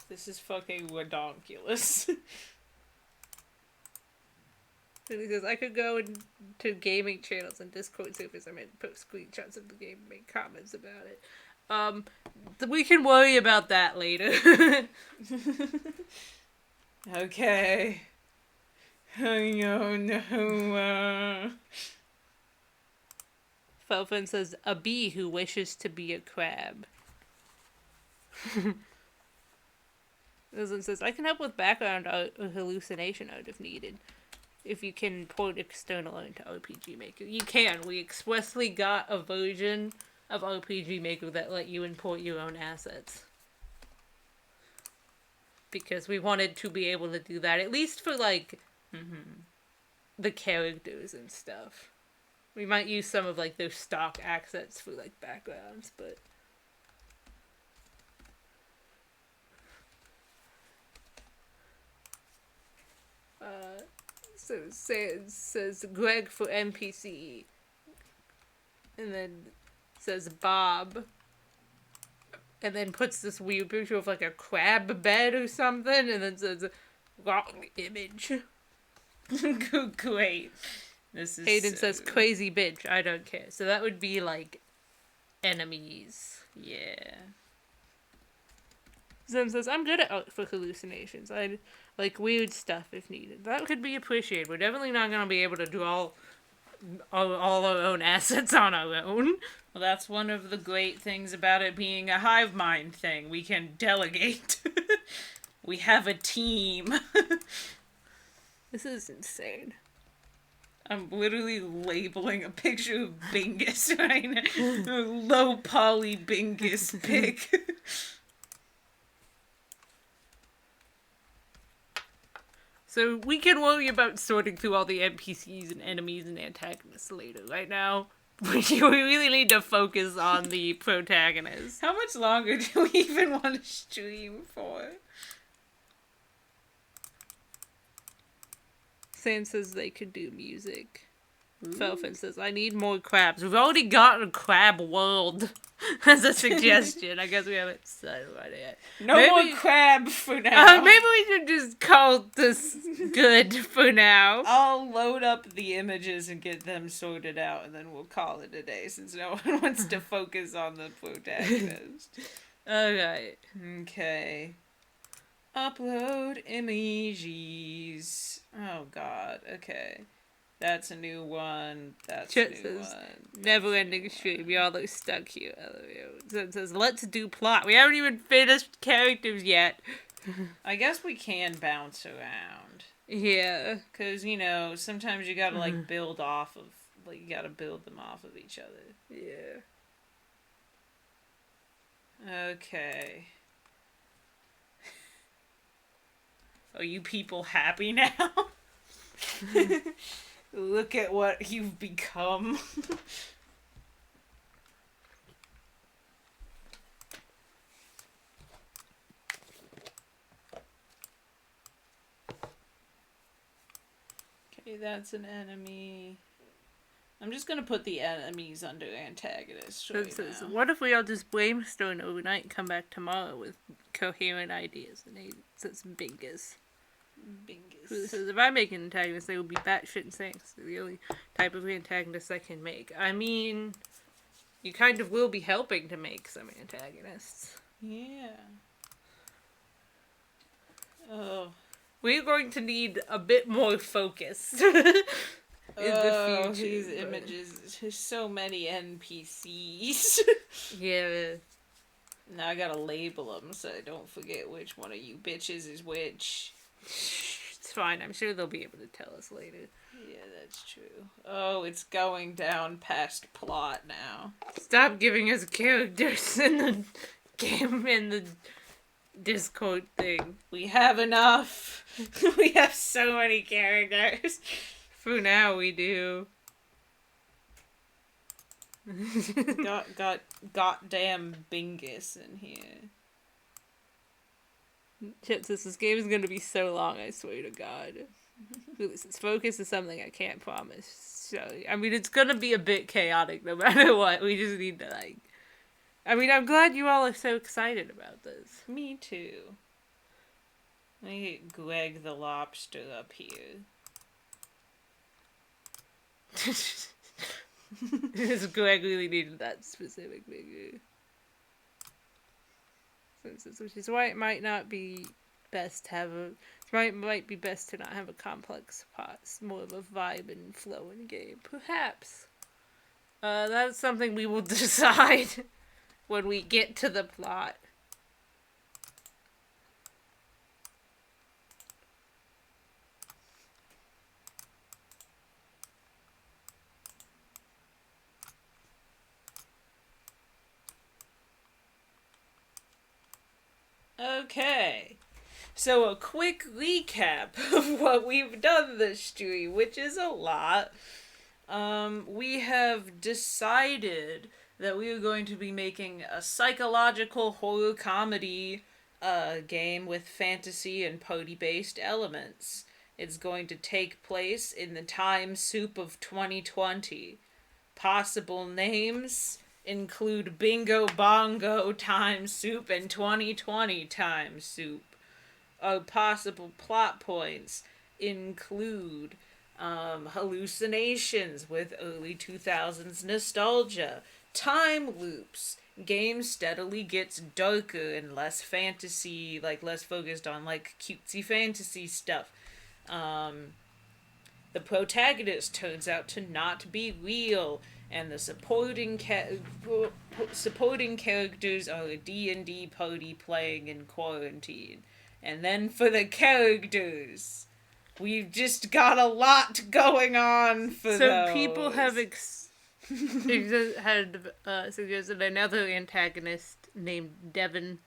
This is fucking redonkulous. And he says, I could go into gaming channels and Discord servers and post screenshots of the game and make comments about it. We can worry about that later. Okay. Oh no. Felfen says, a bee who wishes to be a crab. Lizard says, I can help with background art or hallucination art if needed. If you can port external art into RPG Maker. You can. We expressly got a version of RPG Maker that let you import your own assets. because we wanted to be able to do that, at least for, like, the characters and stuff. We might use some of, like, those stock assets for, like, backgrounds, but... So it says Greg for NPC, and then says Bob, and then puts this weird picture of like a crab bed or something, and then says wrong image. Great. This is Hayden says crazy bitch, I don't care. So that would be like enemies. Yeah. Zen says, I'm good at art for hallucinations. I'd like weird stuff if needed. That could be appreciated. We're definitely not going to be able to draw all our own assets on our own. Well, that's one of the great things about it being a Hivemind thing. We can delegate. We have a team. This is insane. I'm literally labeling a picture of Bingus right now. A low poly Bingus pic. So we can worry about sorting through all the NPCs and enemies and antagonists later. Right now, we really need to focus on the protagonist. How much longer do we even want to stream for? Sam says they could do music. Felfin says, I need more crabs. We've already got a crab world as a suggestion. I guess we haven't decided about it yet. No more crab for now. Maybe we should just call this good for now. I'll load up the images and get them sorted out, and then we'll call it a day, since no one wants to focus on the protagonist. Alright. Okay. Upload images. Oh god, okay. That's a new one. That's a new one. Never ending stream. Y'all are stuck here. So it says, let's do plot. We haven't even finished characters yet. I guess we can bounce around. Yeah. Because, you know, sometimes you gotta, like, build off of... Like, you gotta build them off of each other. Yeah. Okay. Are you people happy now? Look at what you've become. Okay, that's an enemy. I'm just gonna put the enemies under antagonists right now. What if we all just brainstorm overnight and come back tomorrow with coherent ideas? And it says Bingus. Bingus. Says, if I make an antagonist, they will be batshit insane. It's the only type of antagonist I can make. I mean, you kind of will be helping to make some antagonists. Yeah. Oh. We're going to need a bit more focus in the future. These images. There's so many NPCs. Yeah. Now I gotta label them so I don't forget which one of you bitches is which. It's fine. I'm sure they'll be able to tell us later. Yeah, that's true. Oh, it's going down past plot now. Stop giving us characters in the game, in the Discord thing. We have enough. We have so many characters. For now, we do. got goddamn Bingus in here. Chip says this game is going to be so long, I swear to God. Focus is something I can't promise. So, I mean, it's going to be a bit chaotic no matter what. We just need to, like... I mean, I'm glad you all are so excited about this. Me too. Let me get Greg the Lobster up here. Because Greg really needed that specific figure. Which is why it might not be best to have a... Might be best to not have a complex plot. It's more of a vibe and flow in the game. Perhaps. That's something we will decide when we get to the plot. Okay. So a quick recap of what we've done this stream, which is a lot. We have decided that we are going to be making a psychological horror comedy game with fantasy and party-based elements. It's going to take place in the time soup of 2020. Possible names include Bingo Bongo Time Soup and 2020 Time Soup. Possible plot points include hallucinations with early 2000s nostalgia, time loops, game steadily gets darker and less fantasy, like less focused on like cutesy fantasy stuff. The protagonist turns out to not be real, and the supporting characters are a D&D party playing in quarantine. And then for the characters, we've just got a lot going on for So those. people have had suggested another antagonist named Devin,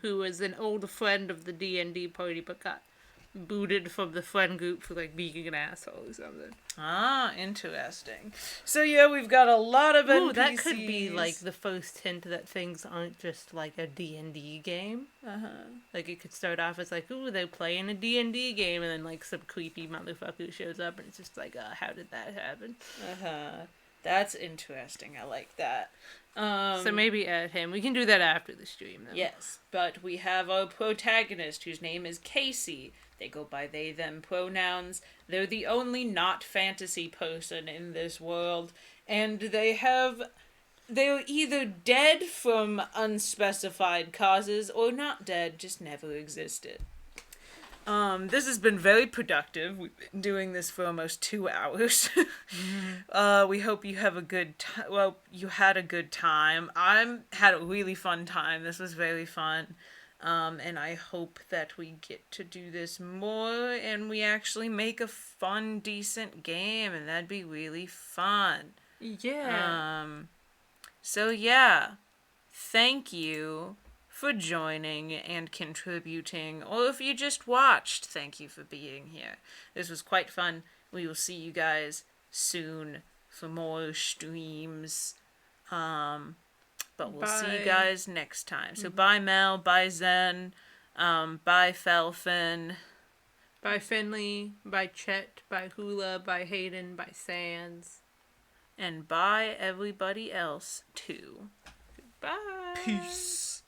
who was an old friend of the D&D party but got booted from the friend group for like being an asshole or something. Ah, interesting. So yeah, we've got a lot of NPCs. Ooh, that could be like the first hint that things aren't just like a D&D game. Like it could start off as like, ooh, they're playing a D&D game, and then like some creepy motherfucker shows up and it's just like, how did that happen? That's interesting. I like that. So maybe add him. We can do that after the stream, though. Yes, but we have our protagonist, whose name is Casey. They go by they, them pronouns. They're the only not fantasy person in this world, and they're either dead from unspecified causes or not dead, just never existed. This has been very productive. We've been doing this for almost 2 hours. We hope you have a good time. Well, you had a good time. I had a really fun time. This was very fun. And I hope that we get to do this more and we actually make a fun, decent game, and that'd be really fun. Yeah. So yeah, thank you for joining and contributing, or if you just watched, thank you for being here. This was quite fun. We will see you guys soon for more streams. But we'll see you guys next time. So bye Mel, bye Zen, bye Felfin. Bye Finley, bye Chet, bye Hula, bye Hayden, bye Sands. And bye everybody else too. Bye. Peace.